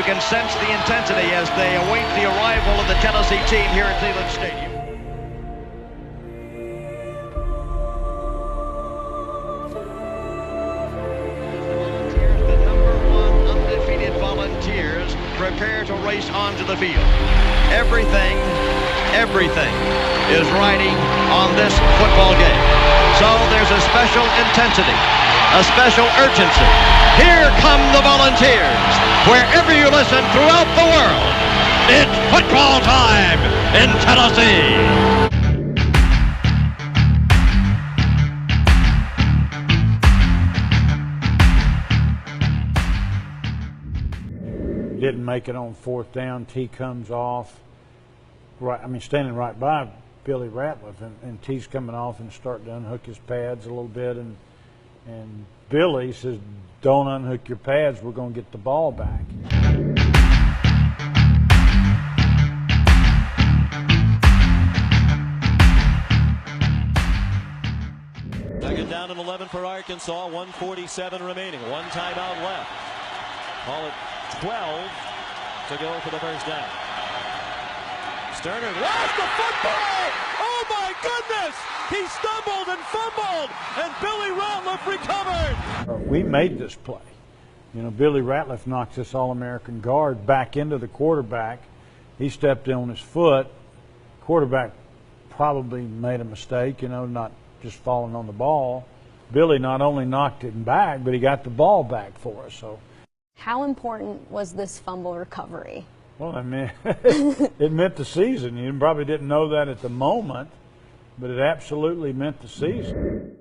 you can sense the intensity as they await the arrival of the Tennessee team here at Leland Stadium. The number one undefeated Volunteers prepare to race onto the field. Everything is riding on this football game. So there's a special intensity, a special urgency. Here come the Volunteers. Wherever you listen throughout the world, it's football time in Tennessee. Didn't make it on fourth down. T comes off. Standing right by Billy Ratliff, and T's coming off and starting to unhook his pads a little bit, and Billy says, "Don't unhook your pads. We're going to get the ball back." Second down and 11 for Arkansas. 1:47 remaining. One timeout left. Call it 12 to go for the first down. Sterner lost the football! Oh my goodness! He stumbled and fumbled, and Billy Ratliff recovered! We made this play. Billy Ratliff knocked this All-American guard back into the quarterback. He stepped in on his foot. Quarterback probably made a mistake, not just falling on the ball. Billy not only knocked it back, but he got the ball back for us. So, how important was this fumble recovery? Well, it meant the season. You probably didn't know that at the moment, but it absolutely meant the season.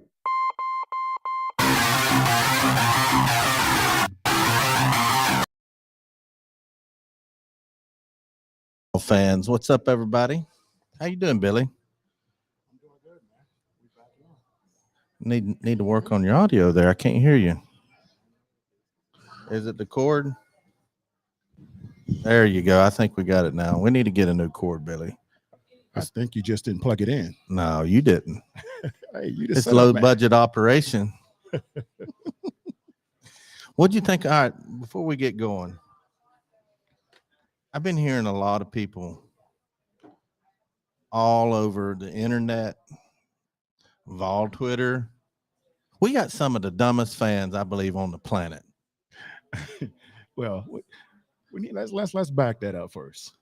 Fans, what's up, everybody? How you doing, Billy? I'm doing good, man. We back on. Need to work on your audio there. I can't hear you. Is it the cord? There you go. I think we got it now. We need to get a new cord, Billy. I think you just didn't plug it in. No, you didn't. Hey, you just it's low budget operation. What'd you think? All right, before we get going, I've been hearing a lot of people all over the internet, Vol Twitter. We got some of the dumbest fans, I believe, on the planet. Well, let's back that up first.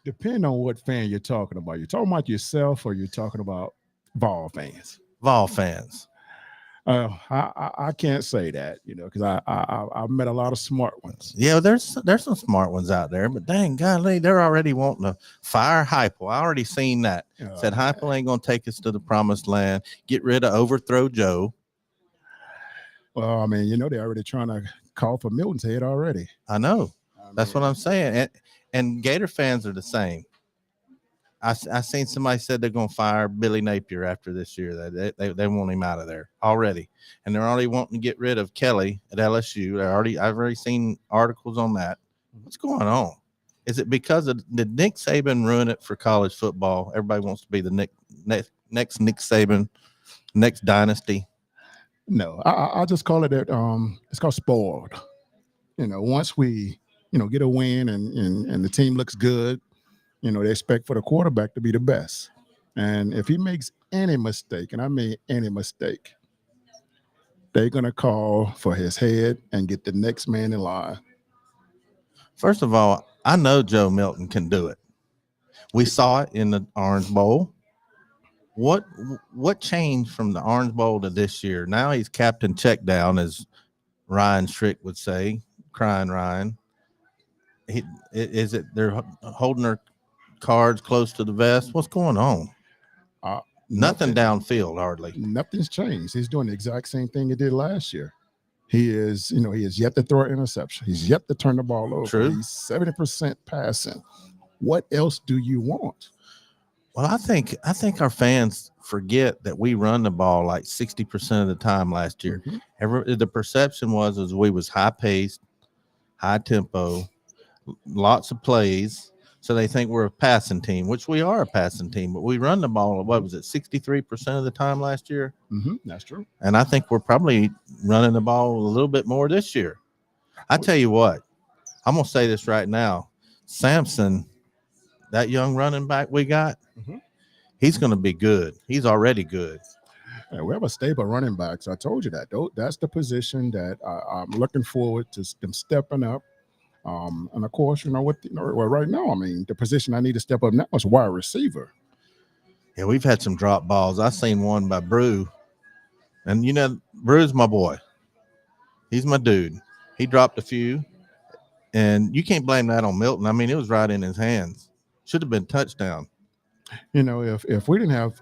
Depending on what fan you're talking about. You're talking about yourself, or you're talking about Vol fans? Vol fans. I can't say that, because I've met a lot of smart ones. Yeah, there's some smart ones out there, but dang golly, they're already wanting to fire Heuple. I already seen that. Said Heuple ain't gonna take us to the promised land. Get rid of overthrow Joe. Well, they're already trying to call for Milton's head already. I know. That's what I'm saying. And Gator fans are the same. I seen somebody said they're going to fire Billy Napier after this year. They want him out of there already. And they're already wanting to get rid of Kelly at LSU. I've already seen articles on that. What's going on? Is it because did Nick Saban ruin it for college football? Everybody wants to be the next Nick Saban, next dynasty. No, I just call it it's called spoiled. Once we, get a win and the team looks good, they expect for the quarterback to be the best. And if he makes any mistake, and I mean any mistake, they're going to call for his head and get the next man in line. First of all, I know Joe Milton can do it. We saw it in the Orange Bowl. What changed from the Orange Bowl to this year? Now he's Captain Checkdown, as Ryan Strick would say, crying Ryan. Is it they're holding their cards close to the vest? What's going on? Nothing downfield, hardly. Nothing's changed. He's doing the exact same thing he did last year. He is yet to throw an interception. He's yet to turn the ball over. True. He's 70% passing. What else do you want? Well, I think our fans forget that we run the ball like 60% of the time last year. Mm-hmm. The perception was we was high paced, high tempo, lots of plays. So they think we're a passing team, which we are a passing team, but we run the ball, 63% of the time last year? Mm-hmm. That's true. And I think we're probably running the ball a little bit more this year. I tell you what, I'm going to say this right now. Sampson, that young running back we got, he's going to be good. He's already good. Yeah, we have a stable running backs. I told you that. That's the position that I'm looking forward to them stepping up. And of course, well, right now, I mean, the position I need to step up now is wide receiver. Yeah, we've had some drop balls. I seen one by Brew, and Brew's my boy. He's my dude. He dropped a few, and you can't blame that on Milton. I mean, it was right in his hands. Should have been touchdown. If we didn't have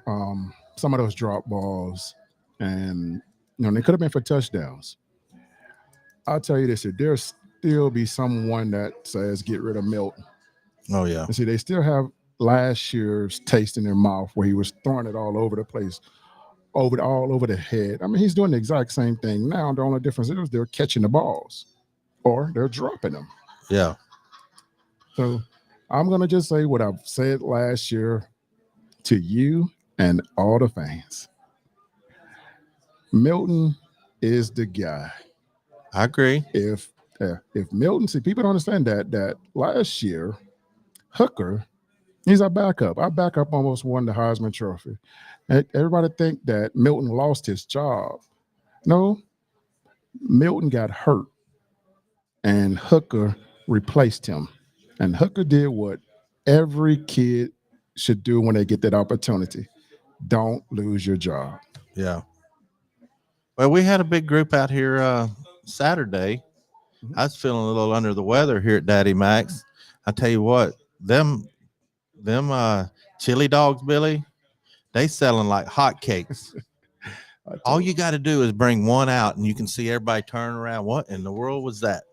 some of those drop balls, and they could have been for touchdowns. I'll tell you this: there's still be someone that says get rid of Milton. Oh yeah. And see, they still have last year's taste in their mouth where he was throwing it all over the place, all over the head. I mean, he's doing the exact same thing now. The only difference is they're catching the balls or they're dropping them. Yeah. So I'm going to just say what I've said last year to you and all the fans. Milton is the guy. I agree. If Milton, see, people don't understand that last year, Hooker, he's our backup. Our backup almost won the Heisman Trophy. And everybody think that Milton lost his job. No, Milton got hurt, and Hooker replaced him. And Hooker did what every kid should do when they get that opportunity. Don't lose your job. Yeah. Well, we had a big group out here Saturday. I was feeling a little under the weather here at Daddy Mac's. I tell you what, them chili dogs, Billy, they selling like hotcakes. All you got to do is bring one out, and you can see everybody turn around. What in the world was that?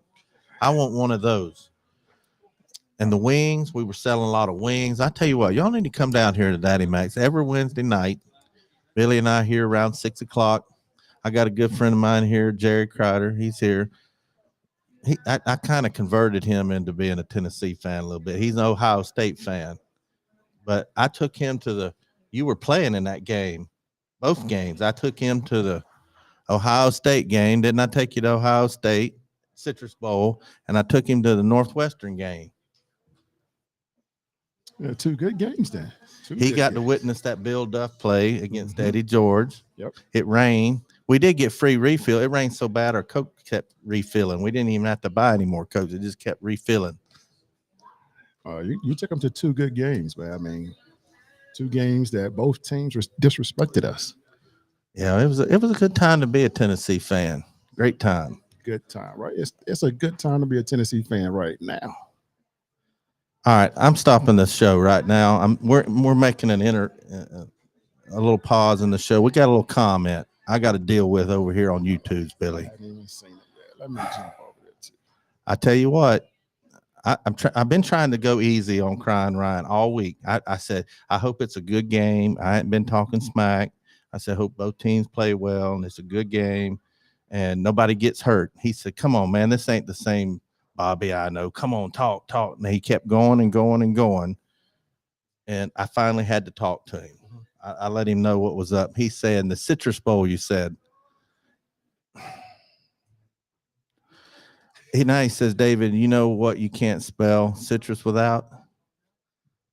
I want one of those. And the wings, we were selling a lot of wings. I tell you what, y'all need to come down here to Daddy Mac's every Wednesday night. Billy and I here around 6 o'clock. I got a good friend of mine here, Jerry Crider. He's here. I kind of converted him into being a Tennessee fan a little bit. He's an Ohio State fan. But I took him to you were playing in that game, both games. I took him to the Ohio State game. Didn't I take you to Ohio State, Citrus Bowl? And I took him to the Northwestern game. Yeah, 2 good games then. He got to witness that Bill Duff play against Eddie George. Yep. It rained. We did get free refill. It rained so bad our Coke kept refilling. We didn't even have to buy any more Cokes. It just kept refilling. You took them to 2 good games, man. I mean, 2 games that both teams disrespected us. Yeah, it was a good time to be a Tennessee fan. Great time. Good time, right? It's a good time to be a Tennessee fan right now. All right, I'm stopping this show right now. We're making a little pause in the show. We got a little comment I got to deal with over here on YouTube, Billy. I haven't even seen it yet. Let me jump over there too. I tell you what, I've been trying to go easy on Crying Ryan all week. I said I hope it's a good game. I hadn't been talking smack. I said hope both teams play well and it's a good game and nobody gets hurt. He said, "Come on, man, this ain't the same Bobby I know. Come on, talk." And he kept going and going and going. And I finally had to talk to him. I let him know what was up. He said, the Citrus Bowl, you said. He says, "David, you know what you can't spell citrus without?"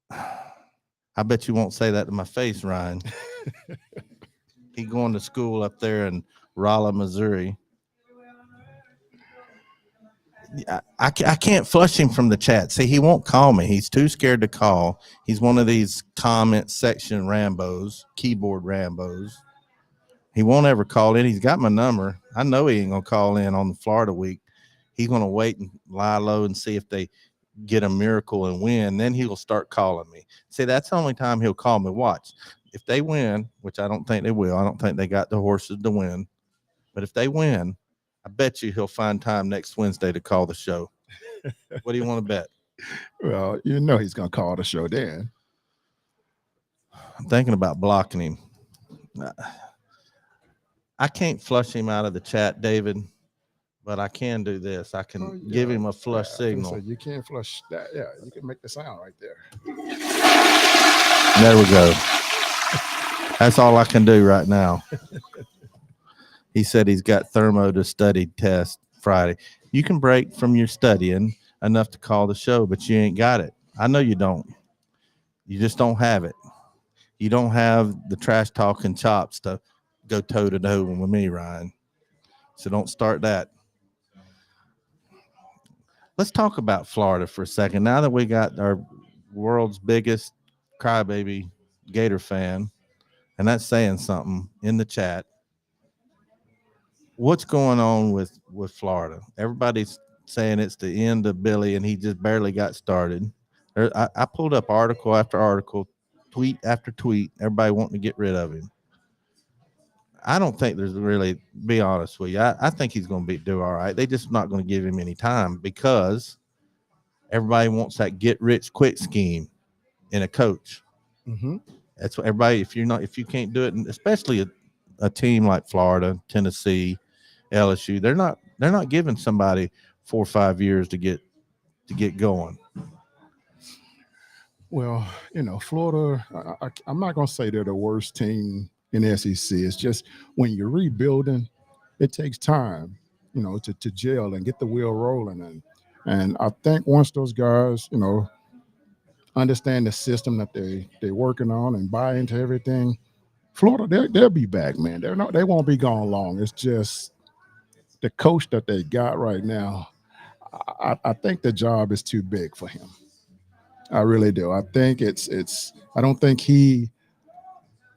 I bet you won't say that to my face, Ryan. He going to school up there in Rolla, Missouri. I can't flush him from the chat. See, he won't call me. He's too scared to call. He's one of these comment section Rambos, keyboard Rambos. He won't ever call in. He's got my number. I know he ain't going to call in on the Florida week. He's going to wait and lie low and see if they get a miracle and win. Then he'll start calling me. See, that's the only time he'll call me. Watch. If they win, which I don't think they will. I don't think they got the horses to win. But if they win, I bet you he'll find time next Wednesday to call the show. What do you want to bet? Well, you know he's going to call the show then. I'm thinking about blocking him. I can't flush him out of the chat, David, but I can do this. I can give him a flush signal. So you can't flush that. Yeah, you can make the sound right there. There we go. That's all I can do right now. He said he's got thermo to study test Friday. You can break from your studying enough to call the show, but you ain't got it. I know you don't. You just don't have it. You don't have the trash talking chops to go toe to toe with me, Ryan. So don't start that. Let's talk about Florida for a second. Now that we got our world's biggest crybaby Gator fan, and that's saying something in the chat. What's going on with Florida? Everybody's saying it's the end of Billy, and he just barely got started. I pulled up article after article, tweet after tweet, everybody wanting to get rid of him. I don't think there's really, be honest with you, I think he's going to do all right. They just not going to give him any time because everybody wants that get-rich-quick scheme in a coach. Mm-hmm. That's what everybody, if you can't do it, and especially a team like Florida, Tennessee, LSU, they're not giving somebody 4 or 5 years to get going. Well, Florida, I'm not going to say they're the worst team in the SEC. It's just when you're rebuilding, it takes time, to gel and get the wheel rolling. And I think once those guys, understand the system that they're working on and buy into everything, Florida, they'll be back, man. They won't be gone long. It's just the coach that they got right now. I think the job is too big for him. I really do. I think I don't think he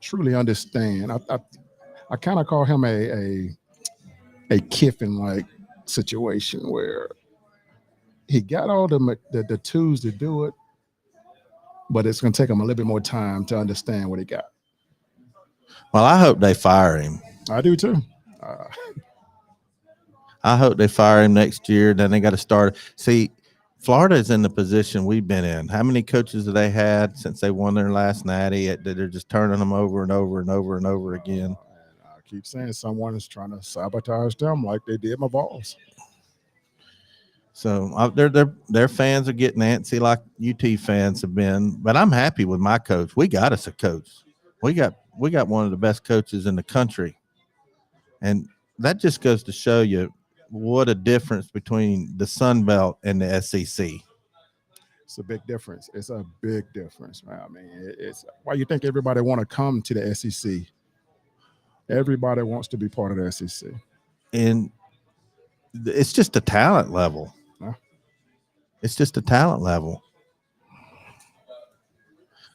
truly understand. I kind of call him a Kiffin-like situation where he got all the tools to do it, but it's going to take him a little bit more time to understand what he got. Well, I hope they fire him. I do too. I hope they fire him next year. Then they got to start. See, Florida is in the position we've been in. How many coaches have they had since they won their last natty? They're just turning them over and over and over and over again. And I keep saying someone is trying to sabotage them like they did my Vols. So their fans are getting antsy like UT fans have been. But I'm happy with my coach. We got us a coach. We got one of the best coaches in the country, and that just goes to show you what a difference between the Sun Belt and the SEC. It's a big difference. It's a big difference, man. I mean, it's why you think everybody want to come to the SEC. Everybody wants to be part of the SEC, and it's just a talent level. Huh? It's just a talent level.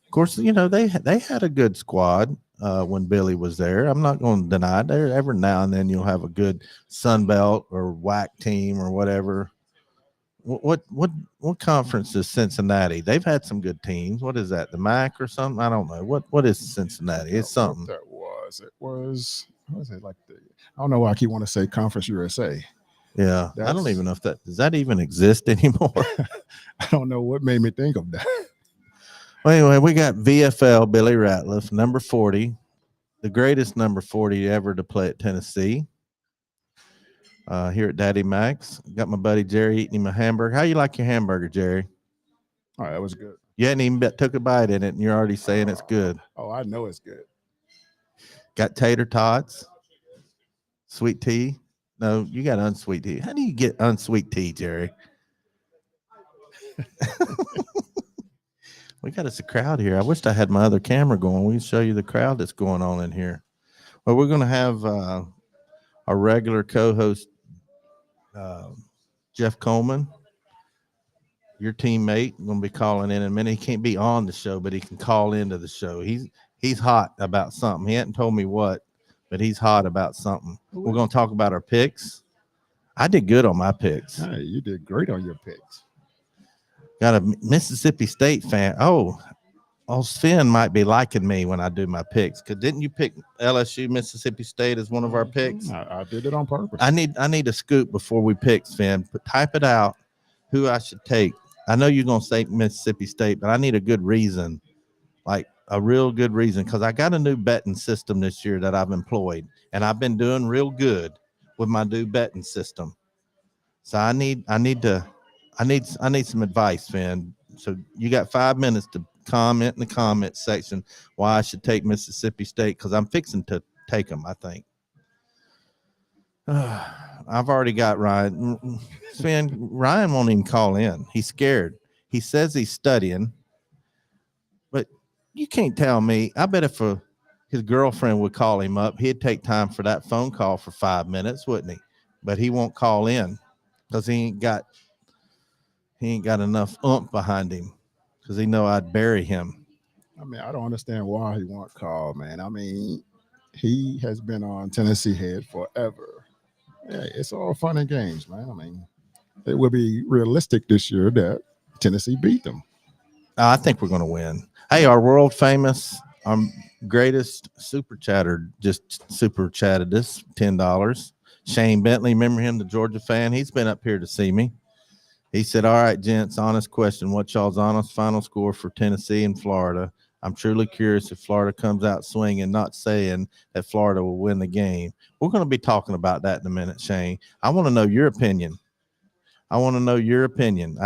Of course, they had a good squad when Billy was there. I'm not going to deny it. Every now and then you'll have a good Sun Belt or WAC team or whatever. What conference is Cincinnati? They've had some good teams. What is that? The MAC or something? I don't know. What is Cincinnati? It's something. That was. It was. What was it like? I don't know why I keep want to say Conference USA. Yeah, I don't even know if does that even exist anymore. I don't know what made me think of that. Well, anyway, we got VFL Billy Ratliff, number 40, the greatest number 40 ever to play at Tennessee. Here at Daddy Mac's, got my buddy Jerry eating him a hamburger. How you like your hamburger, Jerry? All right, that was good. You hadn't even took a bite in it, and you're already saying it's good. Oh, I know it's good. Got tater tots, sweet tea. No, you got unsweet tea. How do you get unsweet tea, Jerry? We got us a crowd here. I wished I had my other camera going. We can show you the crowd that's going on in here. Well, we're going to have our regular co-host, Jeff Coleman, your teammate, going to be calling in a minute. He can't be on the show, but he can call into the show. He's hot about something. He hadn't told me what, but he's hot about something. We're going to talk about our picks. I did good on my picks. Hey, you did great on your picks. Got a Mississippi State fan. Oh, Sven might be liking me when I do my picks. Because didn't you pick LSU Mississippi State as one of our picks? I did it on purpose. I need a scoop before we pick, Sven. But type it out who I should take. I know you're going to say Mississippi State, but I need a good reason, like a real good reason, because I got a new betting system this year that I've employed, and I've been doing real good with my new betting system. So I need some advice, Finn. So you got 5 minutes to comment in the comment section why I should take Mississippi State, because I'm fixing to take them, I think. I've already got Ryan. Sven, Ryan won't even call in. He's scared. He says he's studying, but you can't tell me. I bet if his girlfriend would call him up, he'd take time for that phone call for 5 minutes, wouldn't he? But he won't call in because he ain't got enough oomph behind him because he know I'd bury him. I mean, I don't understand why he won't call, man. I mean, he has been on Tennessee head forever. Yeah, it's all fun and games, man. I mean, it will be realistic this year that Tennessee beat them. I think we're going to win. Hey, our world famous, greatest super chatter just super chatted us $10. Shane Bentley, remember him, the Georgia fan? He's been up here to see me. He said, all right, gents, honest question. What y'all's honest final score for Tennessee and Florida? I'm truly curious if Florida comes out swinging, not saying that Florida will win the game. We're going to be talking about that in a minute, Shane. I want to know your opinion. I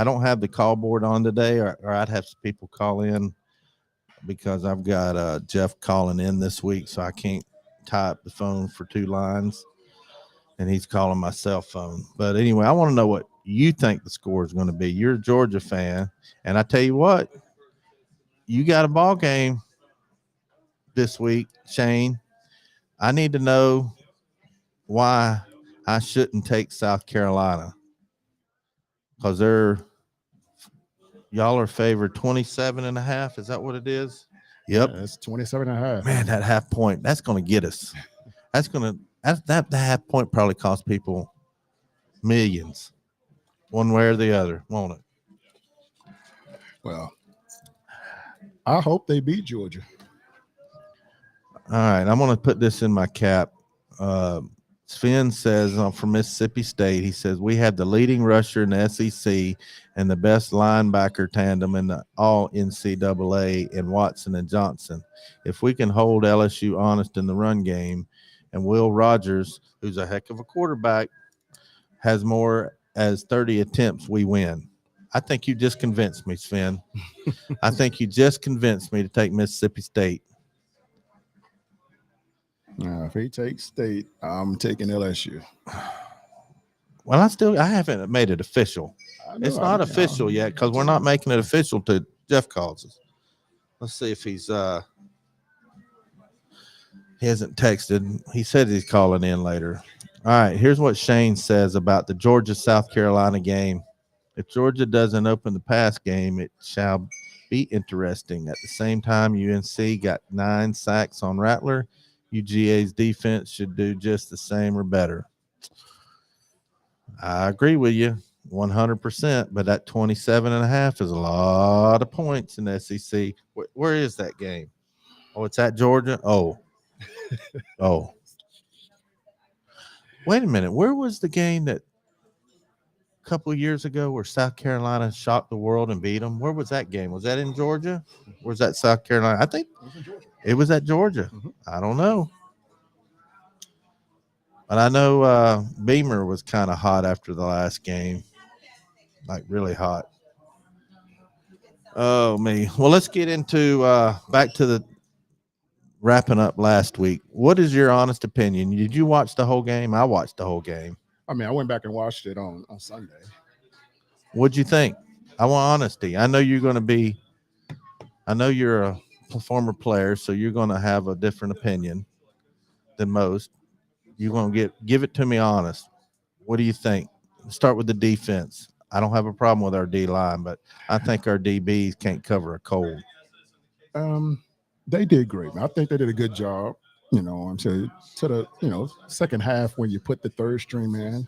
don't have the call board on today, or I'd have some people call in because I've got Jeff calling in this week, so I can't tie up the phone for 2 lines, and he's calling my cell phone. But anyway, I want to know what you think the score is going to be. You're a Georgia fan, and I tell you what, you got a ball game this week, Shane. I need to know why I shouldn't take South Carolina, because y'all are favored 27.5. Is that what it is? Yep. Yeah, it's 27.5. Man, that half point, that's going to get us. That half point probably cost people millions, one way or the other, won't it? Well, I hope they beat Georgia. All right, I'm going to put this in my cap. Sven says from Mississippi State, he says, we have the leading rusher in the SEC and the best linebacker tandem in the all NCAA in Watson and Johnson. If we can hold LSU honest in the run game, and Will Rogers, who's a heck of a quarterback, has more as 30 attempts, we win. I think you just convinced me, Sven. I think you just convinced me to take Mississippi State. If he takes State, I'm taking LSU. Well, I haven't made it official. It's not official yet because we're not making it official till Jeff calls us. Let's see if he hasn't texted. He said he's calling in later. All right, here's what Shane says about the Georgia-South Carolina game. If Georgia doesn't open the pass game, it shall be interesting. At the same time, UNC got 9 sacks on Rattler. UGA's defense should do just the same or better. I agree with you 100%, but that 27.5 is a lot of points in the SEC. Where is that game? Oh, it's at Georgia? Oh. Wait a minute. Where was the game that a couple of years ago where South Carolina shocked the world and beat them? Where was that game? Was that in Georgia? Or was that South Carolina? I think it was at Georgia. Mm-hmm. I don't know. But I know Beamer was kind of hot after the last game, like really hot. Oh, me. Well, let's get into back to the wrapping up last week. What is your honest opinion? Did you watch the whole game? I watched the whole game. I mean, I went back and watched it on Sunday. What'd you think? I want honesty. I know you're a former player, so you're going to have a different opinion than most. You're going to give it to me honest. What do you think? Start with the defense. I don't have a problem with our D-line, but I think our DBs can't cover a cold. They did great. I think they did a good job. I'm saying to the second half when you put the third string in,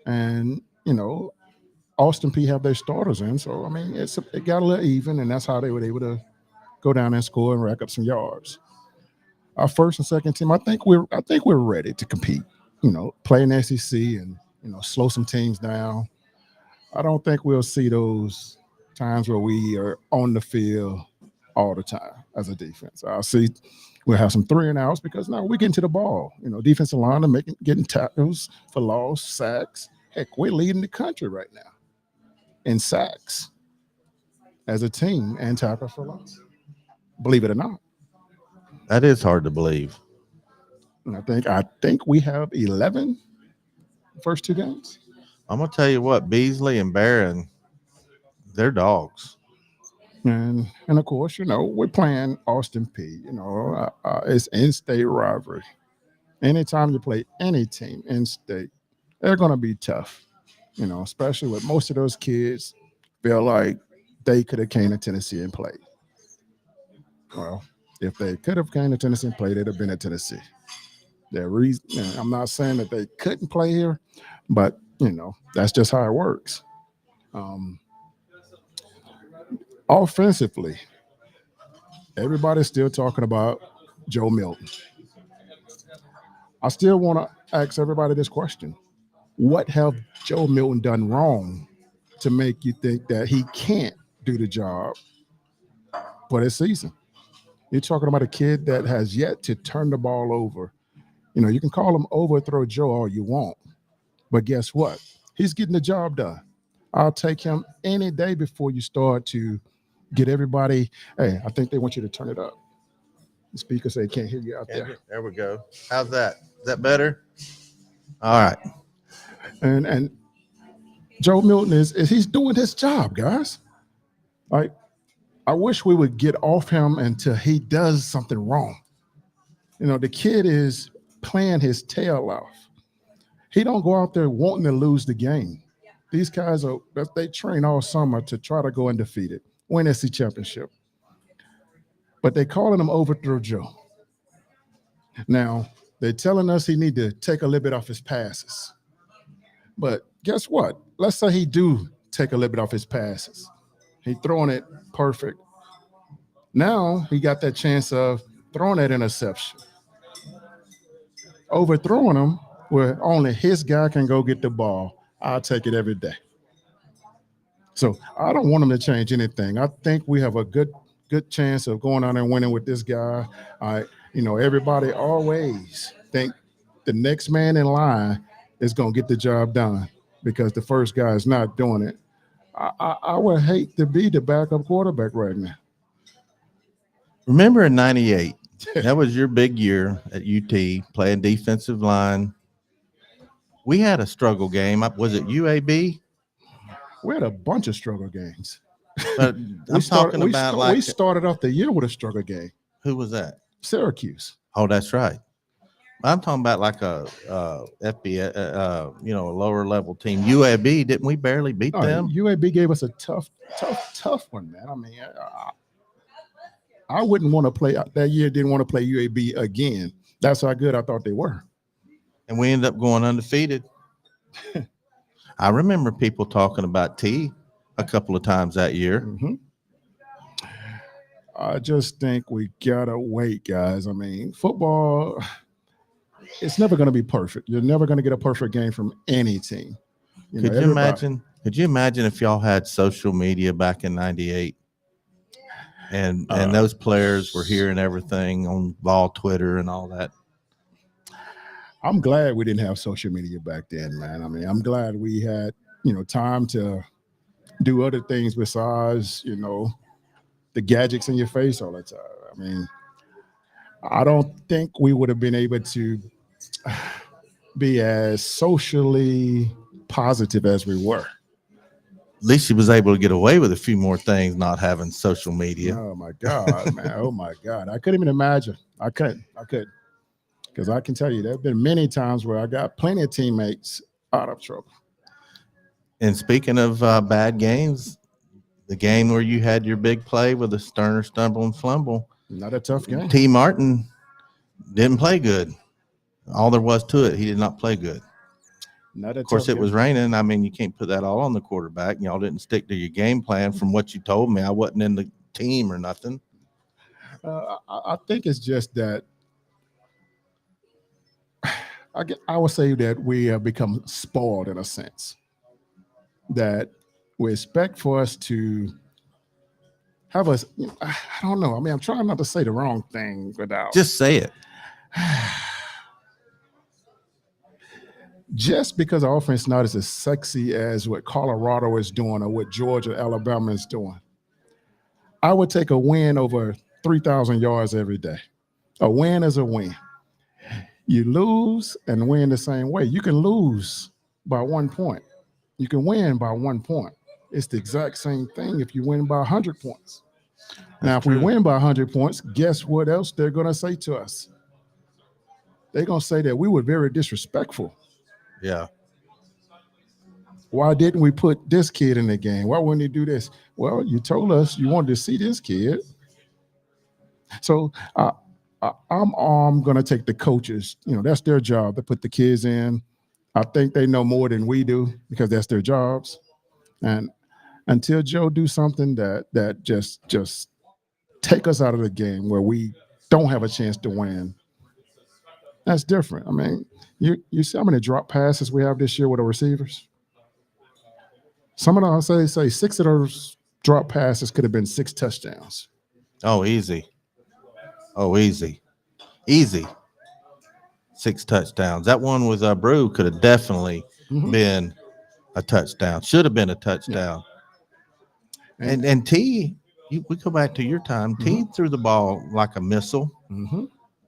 and Austin P have their starters in. So I mean, it got a little even, and that's how they were able to go down and score and rack up some yards. Our first and second team, I think we're ready to compete. Play in the SEC and slow some teams down. I don't think we'll see those times where we are on the field all the time as a defense. We'll have some 3-and-outs because now we get into the ball. Defensive line getting tackles for loss, sacks. Heck, we're leading the country right now in sacks as a team and tackles for loss. Believe it or not. That is hard to believe. And I think we have 11 first 2 games. I'm gonna tell you what, Beasley and Barron, they're dogs. And of course, we're playing Austin P. It's in-state rivalry. Anytime you play any team in-state, they're going to be tough. Especially with most of those kids feel like they could have came to Tennessee and played. Well, if they could have came to Tennessee and played, they'd have been at Tennessee. Their reason, I'm not saying that they couldn't play here, but that's just how it works. Offensively, everybody's still talking about Joe Milton. I still want to ask everybody this question. What have Joe Milton done wrong to make you think that he can't do the job for this season? You're talking about a kid that has yet to turn the ball over. You can call him Overthrow Joe all you want, but guess what? He's getting the job done. I'll take him any day before you start to get everybody. Hey, I think they want you to turn it up. The speaker said can't hear you out there. There we go. How's that? Is that better? All right. And Joe Milton he's doing his job, guys. Like, I wish we would get off him until he does something wrong. The kid is playing his tail off. He don't go out there wanting to lose the game. These guys they train all summer to try to go undefeated, win SC championship. But they calling him Overthrow Joe. Now, they're telling us he need to take a little bit off his passes. But guess what? Let's say he do take a little bit off his passes. He throwing it perfect. Now he got that chance of throwing that interception. Overthrowing him where only his guy can go get the ball. I'll take it every day. So I don't want him to change anything. I think we have a good chance of going on and winning with this guy. Everybody always think the next man in line is going to get the job done because the first guy is not doing it. I would hate to be the backup quarterback right now. Remember in '98, that was your big year at UT, playing defensive line. We had a struggle game. Was it UAB? We had a bunch of struggle games. But we started off the year with a struggle game. Who was that? Syracuse. Oh, that's right. I'm talking about like a FBS, a lower level team. UAB, didn't we barely beat them? UAB gave us a tough one, man. I mean, I wouldn't want to play that year. Didn't want to play UAB again. That's how good I thought they were. And we ended up going undefeated. I remember people talking about T a couple of times that year. Mm-hmm. I just think we gotta wait, guys. I mean, football, it's never going to be perfect. You're never going to get a perfect game from any team. Could you imagine if y'all had social media back in '98 and those players were hearing everything on Vol Twitter and all that? I'm glad we didn't have social media back then, man. I mean, I'm glad we had, time to do other things besides, the gadgets in your face all the time. I mean, I don't think we would have been able to be as socially positive as we were. At least he was able to get away with a few more things not having social media. Oh, my God, man. Oh, my God. I couldn't even imagine. I could. Because I can tell you there have been many times where I got plenty of teammates out of trouble. And speaking of bad games, the game where you had your big play with a Sterner stumble and flumble. Not a tough game. T. Martin didn't play good. All there was to it, he did not play good. Of course, it was raining. I mean, you can't put that all on the quarterback. Y'all didn't stick to your game plan from what you told me. I wasn't in the team or nothing. I think it's just that I would say that we have become spoiled in a sense. That we expect for us to have us, I don't know. I mean, I'm trying not to say the wrong thing without. Just say it. Just because our offense is not as sexy as what Colorado is doing or what Georgia, Alabama is doing, I would take a win over 3,000 yards every day. A win is a win. You lose and win the same way. You can lose by 1 point. You can win by 1 point. It's the exact same thing if you win by 100 points. Now, if we win by 100 points, guess what else they're going to say to us? They're going to say that we were very disrespectful. Yeah. Why didn't we put this kid in the game? Why wouldn't he do this? Well, you told us you wanted to see this kid. So I'm going to take the coaches. That's their job to put the kids in. I think they know more than we do because that's their jobs. And until Joe do something that just take us out of the game where we don't have a chance to win, that's different. I mean, you see how many drop passes we have this year with the receivers? Some of them, I'll say 6 of those drop passes could have been 6 touchdowns. Oh, easy. Oh, easy. Easy. 6 touchdowns. That one with Brew could have definitely been a touchdown. Should have been a touchdown. Yeah. And T, we go back to your time. T threw the ball like a missile.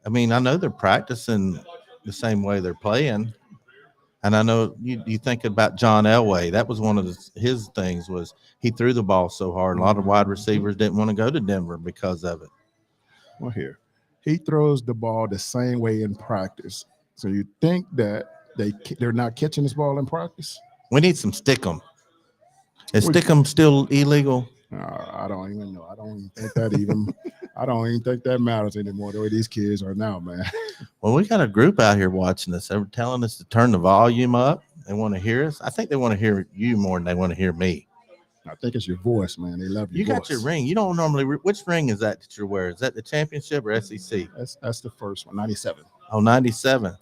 I mean, I know they're practicing the same way they're playing. And I know you think about John Elway. That was one of his things was he threw the ball so hard. A lot of wide receivers didn't want to go to Denver because of it. Well, here, he throws the ball the same way in practice. So you think that they're not catching this ball in practice? We need some Stickum. Is Stickum still illegal? I don't even know. I don't even think that matters anymore the way these kids are now, man. Well, we got a group out here watching us. They're telling us to turn the volume up. They want to hear us. I think they want to hear you more than they want to hear me. I think it's your voice, man. They love your voice. You got your ring. You don't normally which ring is that you're wearing? Is that the championship or SEC? That's the first one, 97. Oh, 97.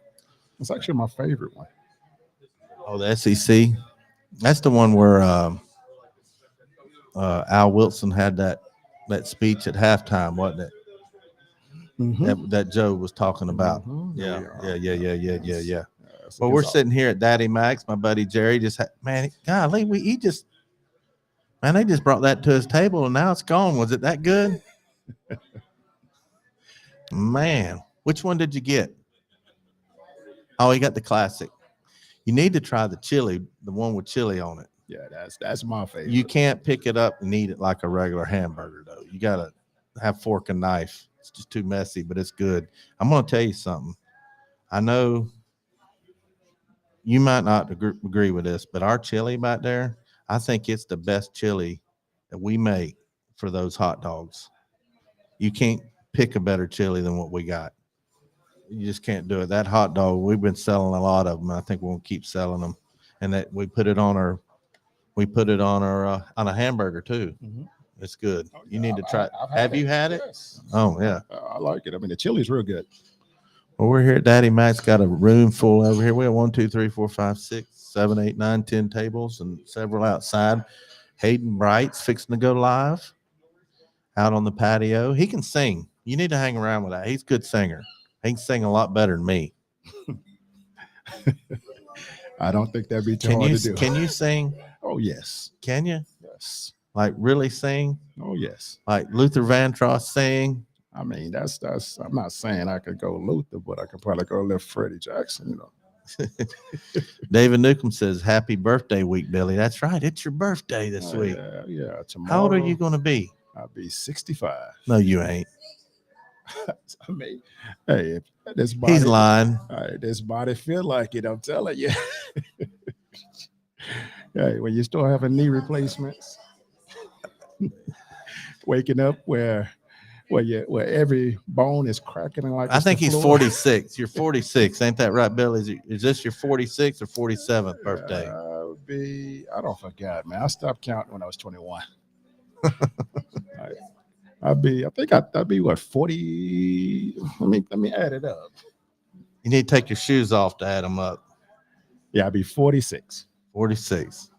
It's actually my favorite one. Oh, the SEC. That's the one where Al Wilson had that speech at halftime, wasn't it? That Joe was talking about. Yeah. Well, we're sitting here at Daddy Max. My buddy Jerry they just brought that to his table and now it's gone. Was it that good? Man, which one did you get? Oh, he got the classic. You need to try the chili, the one with chili on it. Yeah, that's my favorite. You can't pick it up and eat it like a regular hamburger, though. You got to have fork and knife. It's just too messy, but it's good. I'm going to tell you something. I know you might not agree with this, but our chili back there, I think it's the best chili that we make for those hot dogs. You can't pick a better chili than what we got. You just can't do it. That hot dog, we've been selling a lot of them. I think we'll keep selling them. And that we put it on our on a hamburger too. It's good. You need to try it. Have you had it? Yes. Oh yeah. I like it. I mean, the chili's real good. Well, we're here at Daddy Mac's. Got a room full over here. We have 1, 2, 3, 4, 5, 6, 7, 8, 9, 10 tables and several outside. Hayden Bright's fixing to go live out on the patio. He can sing. You need to hang around with that. He's a good singer. He can sing a lot better than me. I don't think that'd be too hard to do. Can you sing? Oh, yes. Can you? Yes. Like really sing? Oh, yes. Like Luther Vandross sing? I mean, that's. I'm not saying I could go Luther, but I could probably go lift Freddie Jackson, David Newcomb says, "Happy birthday week, Billy." That's right. It's your birthday this week. Yeah. Tomorrow. How old are you going to be? I'll be 65. No, you ain't. I mean, hey, this body. He's lying. This body feel like it. I'm telling you. Hey, when you start having knee replacements, waking up where every bone is cracking like. I think he's 46. You're 46, ain't that right, Bill? Is this your 46th or 47th birthday? I don't forget, man. I stopped counting when I was 21. I'd be what, 40? Let me add it up. You need to take your shoes off to add them up. Yeah, I'd be 46. 46.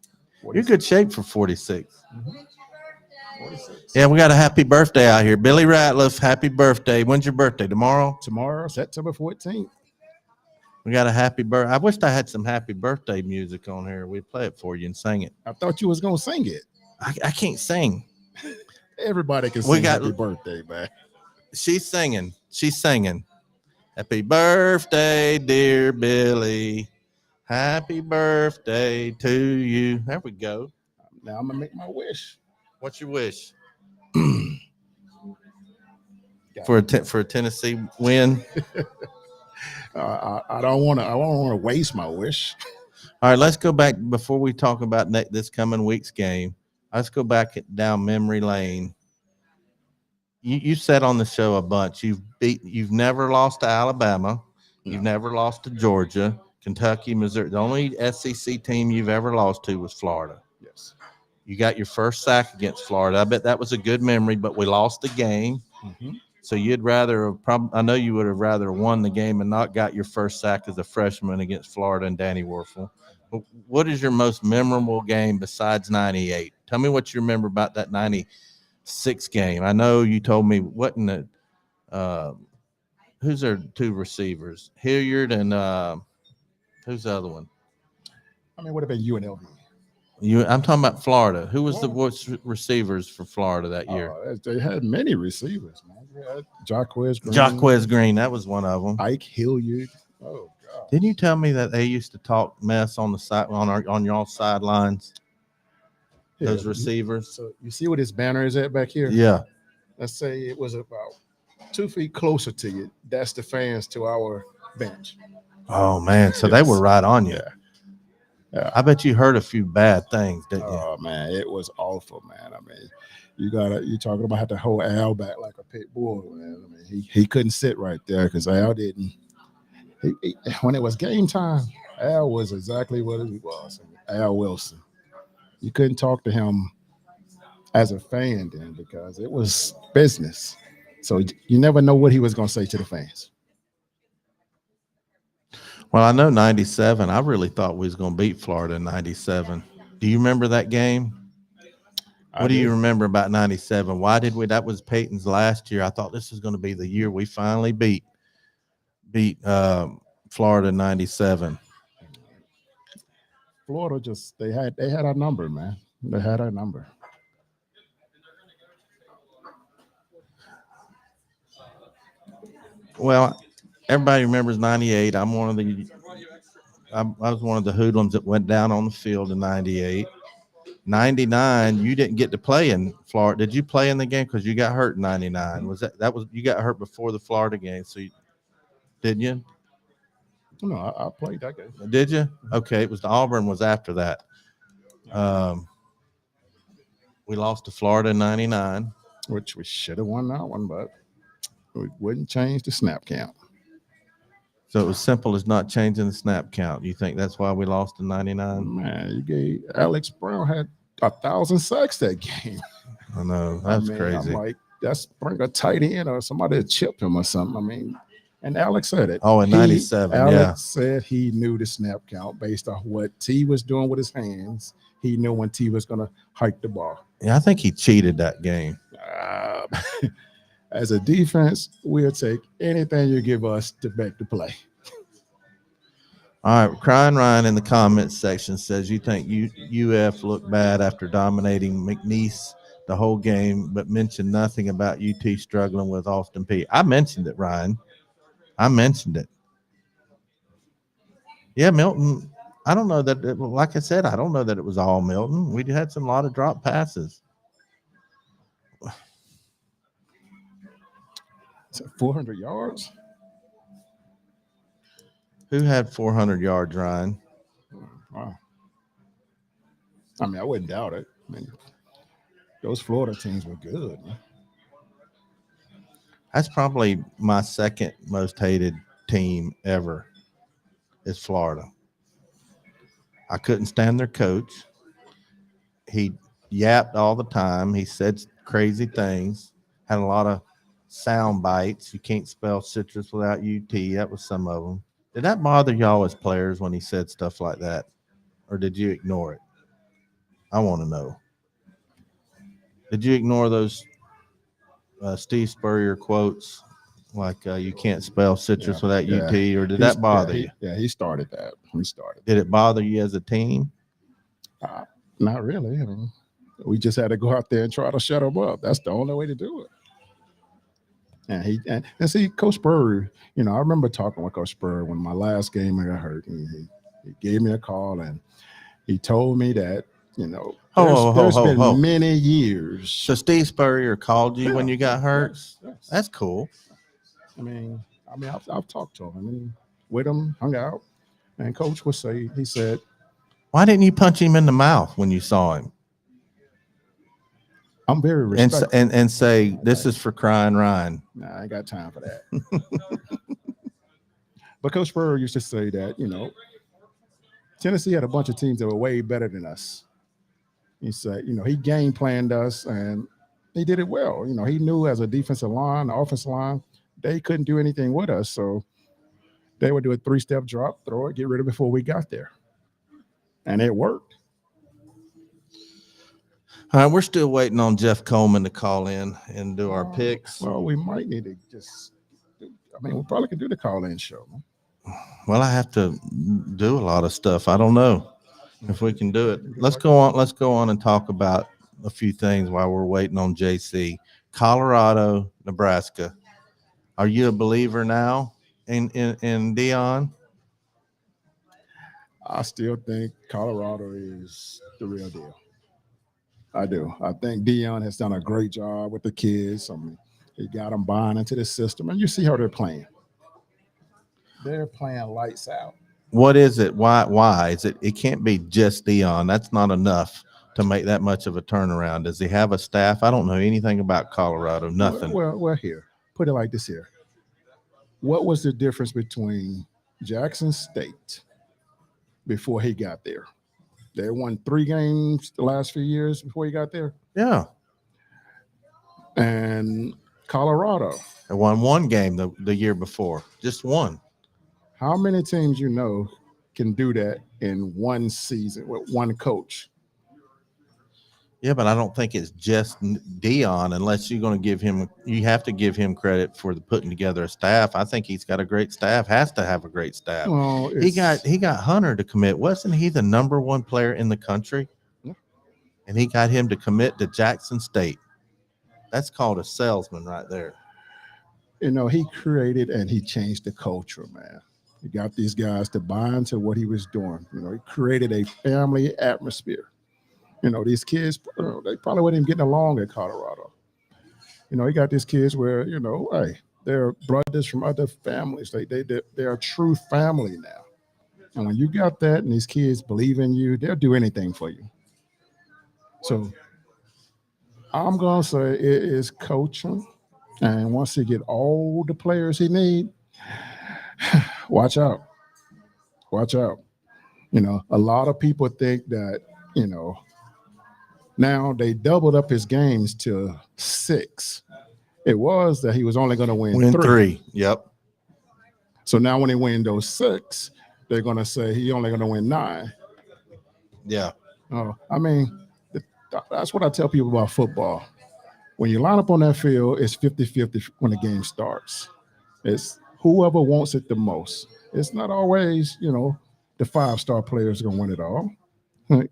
You're in good shape for 46. 46. Yeah, we got a happy birthday out here. Billy Ratliff, happy birthday. When's your birthday? Tomorrow? Tomorrow, September 14th. We got a happy birthday. I wished I had some happy birthday music on here. We'd play it for you and sing it. I thought you was going to sing it. I can't sing. Everybody can sing happy birthday, man. She's singing. Happy birthday, dear Billy. Happy birthday to you. There we go. Now I'm gonna make my wish. What's your wish? For a Tennessee win? I don't want to waste my wish. All right, let's go back before we talk about this coming week's game. Let's go back down memory lane. You said on the show a bunch. You've never lost to Alabama. No. You've never lost to Georgia, Kentucky, Missouri. The only SEC team you've ever lost to was Florida. Yes. You got your first sack against Florida. I bet that was a good memory, but we lost the game. Mm-hmm. So you'd rather I know you would have rather won the game and not got your first sack as a freshman against Florida and Danny Werfel. What is your most memorable game besides 98? Tell me what you remember about that 96 game. I know you told me what in the who's their two receivers? Hilliard and who's the other one? I mean, what about UNLV? I'm talking about Florida. Who was the receivers for Florida that year? They had many receivers, man. Jaquez Green. Jaquez Green, that was one of them. Ike Hilliard. Oh God! Didn't you tell me that they used to talk mess on the side on y'all sidelines? Yeah, those receivers. So you see what his banner is at back here? Yeah. Let's say it was about 2 feet closer to you. That's the fans to our bench. Oh man! So they were right on you. Yeah. I bet you heard a few bad things, didn't you? Oh man, it was awful, man. I mean, you're talking about have to hold Al back like a pit bull, man. I mean, he couldn't sit right there because Al didn't. When it was game time, Al was exactly what he was. Al Wilson. You couldn't talk to him as a fan then because it was business. So you never know what he was going to say to the fans. Well, I know 97. I really thought we was going to beat Florida in 97. Do you remember that game? What do you remember about 97? Why did we? That was Peyton's last year. I thought this was going to be the year we finally beat Florida in 97. Florida just they had our number, man. They had our number. Well, everybody remembers 98. I was one of the hoodlums that went down on the field in 98. 99, you didn't get to play in Florida. Did you play in the game because you got hurt in 99? Was that was you got hurt before the Florida game? So didn't you? No, I played that game. Did you? Okay, it was the Auburn was after that. We lost to Florida in 99, which we should have won that one, but we wouldn't change the snap count. So it was simple as not changing the snap count. You think that's why we lost in 99? Man, you gave Alex Brown had 1,000 sacks that game. I know. That's crazy. I'm like, that's bring a tight end or somebody to chip him or something. I mean, and Alex said it. Oh, in 97, Alex said he knew the snap count based on what T was doing with his hands. He knew when T was going to hike the ball. Yeah, I think he cheated that game. As a defense, we'll take anything you give us to make the play. All right, Crying Ryan in the comments section says you think UF looked bad after dominating McNeese the whole game, but mentioned nothing about UT struggling with Austin Peay. I mentioned it, Ryan. I mentioned it. Yeah, Milton. I don't know that. Like I said, I don't know that it was all Milton. We had a lot of drop passes. Is it 400 yards? Who had 400 yards, Ryan? Wow. I mean, I wouldn't doubt it. I mean, those Florida teams were good. Man. That's probably my second most hated team ever is Florida. I couldn't stand their coach. He yapped all the time. He said crazy things, had a lot of sound bites. You can't spell citrus without UT. That was some of them. Did that bother y'all as players when he said stuff like that? Or did you ignore it? I want to know. Did you ignore those Steve Spurrier quotes like you can't spell citrus without UT? Or did that bother you? Yeah, he started that. Did it bother you as a team? Not really. I mean, we just had to go out there and try to shut them up. That's the only way to do it. And see, Coach Spurrier, you know, I remember talking with Coach Spurrier when my last game I got hurt, and he gave me a call and he told me that, you know, there's been many years. So Steve Spurrier called you when you got hurt? Yes. That's cool. I mean, I've talked to him. I mean, with him, hung out, and Coach would say, he said, why didn't you punch him in the mouth when you saw him? I'm very respectful. And say, this is for crying Ryan. Nah, I ain't got time for that. But Coach Spurrier used to say that, you know, Tennessee had a bunch of teams that were way better than us. He said, you know, he game planned us and he did it well. You know, he knew as a defensive line, offensive line, they couldn't do anything with us. So they would do a 3-step drop, throw it, get rid of it before we got there. And it worked. All right, we're still waiting on Jeff Coleman to call in and do our picks. Well, we might need to we probably could do the call-in show. Well, I have to do a lot of stuff. I don't know if we can do it. Let's go on and talk about a few things while we're waiting on JC. Colorado, Nebraska. Are you a believer now in Deion? I still think Colorado is the real deal. I do. I think Deion has done a great job with the kids. I mean, he got them buying into the system, and you see how they're playing. They're playing lights out. What is it? Why is it? It can't be just Deion. That's not enough to make that much of a turnaround. Does he have a staff? I don't know anything about Colorado. Nothing. Well, here, put it like this here. What was the difference between Jackson State before he got there? They won 3 games the last few years before he got there. Yeah. And Colorado. They won 1 game the year before. Just 1. How many teams you know can do that in 1 season with 1 coach? Yeah, but I don't think it's just Deion unless you're going to give him – you have to give him credit for putting together a staff. I think he's got a great staff, has to have a great staff. Well, he got Hunter to commit. Wasn't he the number 1 player in the country? Yeah. And he got him to commit to Jackson State. That's called a salesman right there. You know, he created and he changed the culture, man. He got these guys to buy into what he was doing. You know, he created a family atmosphere. You know, these kids, they probably weren't even getting along at Colorado. You know, he got these kids where, you know, hey, they're brothers from other families. They're a true family now. And when you got that and these kids believe in you, they'll do anything for you. So I'm going to say it is coaching. And once he get all the players he need, watch out. Watch out. You know, a lot of people think that, you know, now they doubled up his games to 6. It was that he was only going to win 3. Yep. So now when he win those 6, they're going to say he only going to win 9. Yeah. I mean, that's what I tell people about football. When you line up on that field, it's 50-50 when the game starts. It's whoever wants it the most. It's not always, you know, the 5-star players are going to win it all.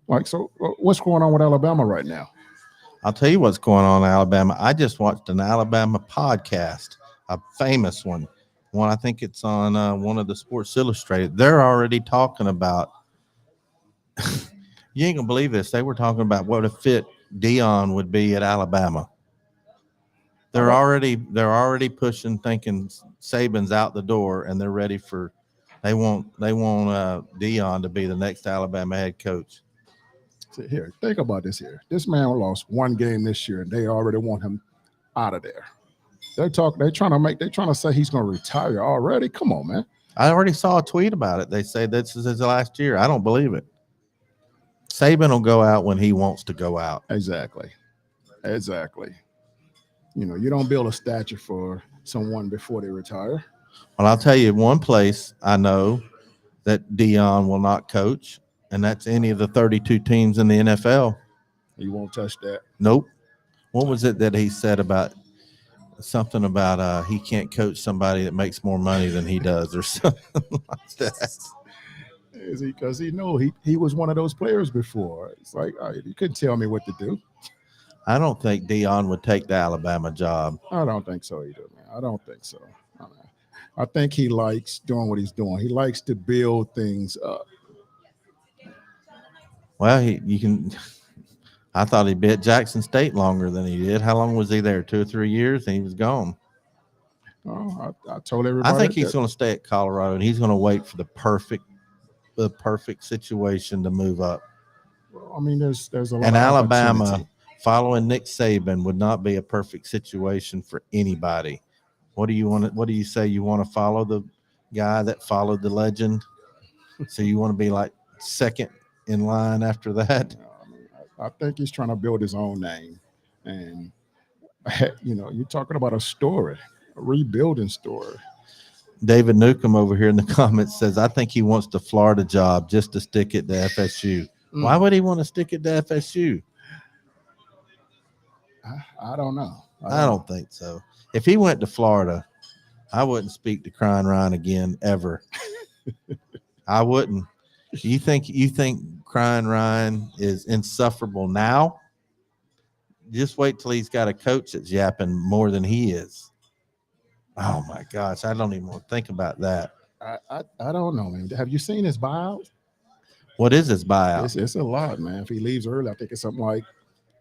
Like, so what's going on with Alabama right now? I'll tell you what's going on in Alabama. I just watched an Alabama podcast, a famous one. I think it's on one of the Sports Illustrated. They're already talking about you ain't gonna believe this. They were talking about what a fit Deion would be at Alabama. They're already pushing, thinking Saban's out the door, and they're ready for. They want Deion to be the next Alabama head coach. See, here, think about this here. This man lost 1 game this year, and they already want him out of there. They're trying to say he's going to retire already. Come on, man. I already saw a tweet about it. They say this is his last year. I don't believe it. Saban will go out when he wants to go out. Exactly. You know, you don't build a statue for someone before they retire. Well, I'll tell you one place I know that Deion will not coach, and that's any of the 32 teams in the NFL. You won't touch that. Nope. What was it that he said about something about he can't coach somebody that makes more money than he does or something like that? Is he because he was one of those players before? It's like, you couldn't tell me what to do. I don't think Deion would take the Alabama job. I don't think so either, man. I don't think so. I think he likes doing what he's doing. He likes to build things up. Well, you can. I thought he been at Jackson State longer than he did. How long was he there? 2 or 3 years, and he was gone. Oh, I told everybody. I think he's going to stay at Colorado, and he's going to wait for the perfect situation to move up. Well, I mean, there's a lot. And of Alabama, following Nick Saban, would not be a perfect situation for anybody. What do you want? What do you say? You want to follow the guy that followed the legend? So you want to be like second in line after that? I think he's trying to build his own name, and you're talking about a story, a rebuilding story. David Newcomb over here in the comments says, I think he wants the Florida job just to stick it to FSU. Why would he want to stick it to FSU? I don't know. I don't think so. If he went to Florida, I wouldn't speak to Crying Ryan again ever. I wouldn't. You think Crying Ryan is insufferable now? Just wait till he's got a coach that's yapping more than he is. Oh my gosh, I don't even want to think about that. I don't know, man. Have you seen his buyout? What is his buyout? It's a lot, man. If he leaves early, I think it's something like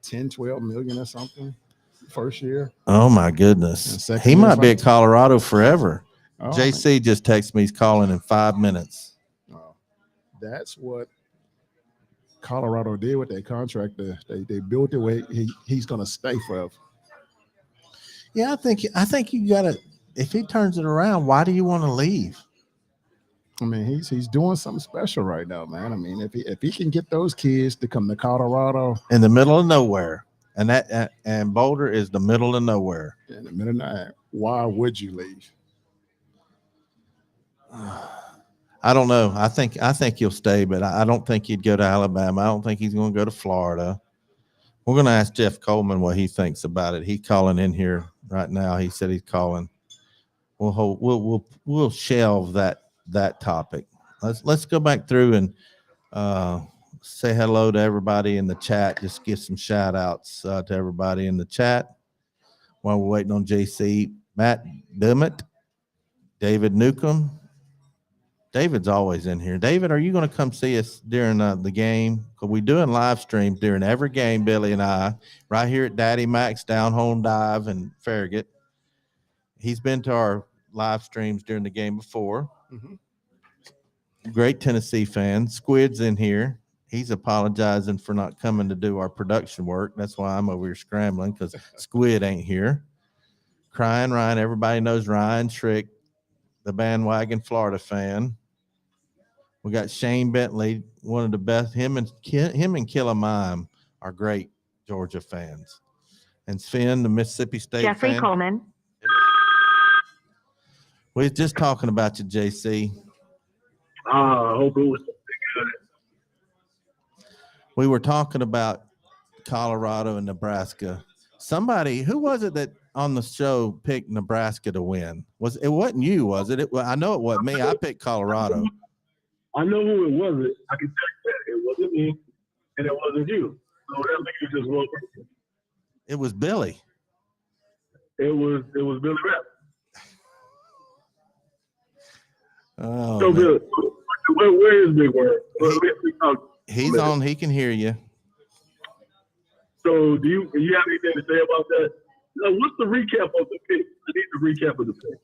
10, 12 million or something first year. Oh my goodness. He might be at Colorado forever. Oh, JC just texted me he's calling in 5 minutes. That's what Colorado did with their contract. They built it where he's going to stay forever. Yeah, I think you got to. If he turns it around, why do you want to leave? I mean, he's doing something special right now, man. I mean, if he can get those kids to come to Colorado in the middle of nowhere, and Boulder is the middle of nowhere. In the middle of nowhere, why would you leave? I don't know. I think he'll stay, but I don't think he'd go to Alabama. I don't think he's going to go to Florida. We're going to ask Jeff Coleman what he thinks about it. He's calling in here right now. He said he's calling. We'll shelve that topic. Let's go back through and say hello to everybody in the chat. Just give some shout outs to everybody in the chat while we're waiting on JC. Matt Dummett, David Newcomb. David's always in here. David, are you going to come see us during the game? Because we're doing live streams during every game, Billy and I, right here at Daddy Mac's Down Home Dive in Farragut. He's been to our live streams during the game before. Mm-hmm. Great Tennessee fan. Squid's in here. He's apologizing for not coming to do our production work. That's why I'm over here scrambling, because Squid ain't here. Crying Ryan. Everybody knows Ryan Schrick, the bandwagon Florida fan. We got Shane Bentley, one of the best. Him and Killamime are great Georgia fans. And Finn, the Mississippi State Jeffrey fan. Coleman. We was just talking about you, JC. I hope it was good. We were talking about Colorado and Nebraska. Somebody, who was it that on the show picked Nebraska to win? It wasn't you, was it? I know it wasn't me. I picked Colorado. I know who it wasn't. I can tell you that. It wasn't me, and it wasn't you. So that makes you just one person. It was Billy. It was Billy Ratliff. Oh, so Billy, where is Big Word? He's on. He can hear you. So do you have anything to say about that? What's the recap of the pick? I need the recap of the pick.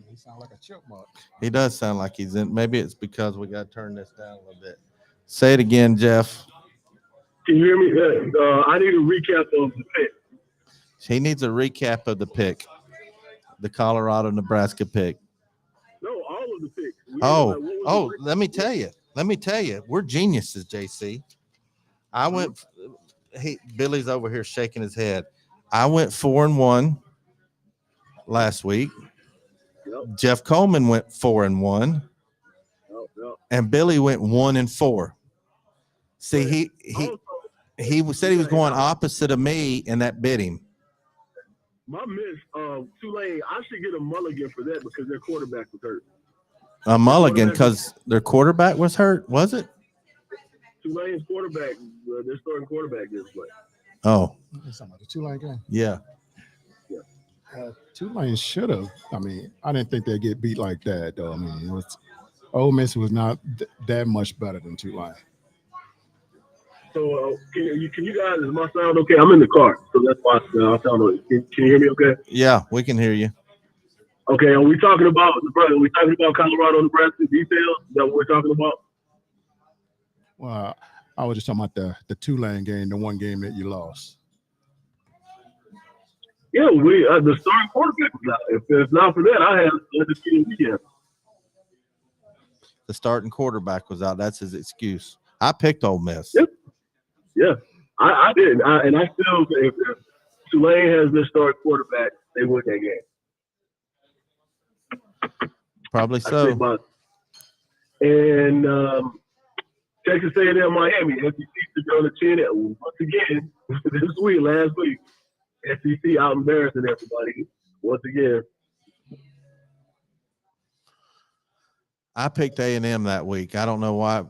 He sounds like a chipmunk. He does sound like he's in. Maybe it's because we got to turn this down a little bit. Say it again, Jeff. Can you hear me? I need a recap of the pick. He needs a recap of the pick, the Colorado-Nebraska pick. No, all of the picks. Let me tell you. We're geniuses, JC. Billy's over here shaking his head. I went 4-1 last week. Yep. Jeff Coleman went 4-1. Yep. And Billy went 1-4. See, he said he was going opposite of me, and that bit him. My miss, Tulane, I should get a mulligan for that because their quarterback was hurt. A mulligan because their quarterback was hurt, was it? Tulane's quarterback, their starting quarterback didn't play. Oh, The Tulane game. yeah. Tulane should have. I mean, I didn't think they'd get beat like that, though. I mean, Ole Miss was not that much better than Tulane. So can you guys? Is my sound okay? I'm in the car, so that's why I sound okay. Can you hear me okay? Yeah, we can hear you. Okay, are we talking about Colorado, Nebraska details? Is that what we're talking about? Well, I was just talking about the Tulane game, the one game that you lost. Yeah, the starting quarterback was out. If not for that, I had undefeated weekend. The starting quarterback was out. That's his excuse. I picked Ole Miss. Yep. Yeah, I did. And I still, if Tulane has their starting quarterback, they win that game. Probably so. And Texas A&M, Miami, SEC took on the chin once again last week. SEC out embarrassing everybody once again. I picked A&M that week. I don't know why.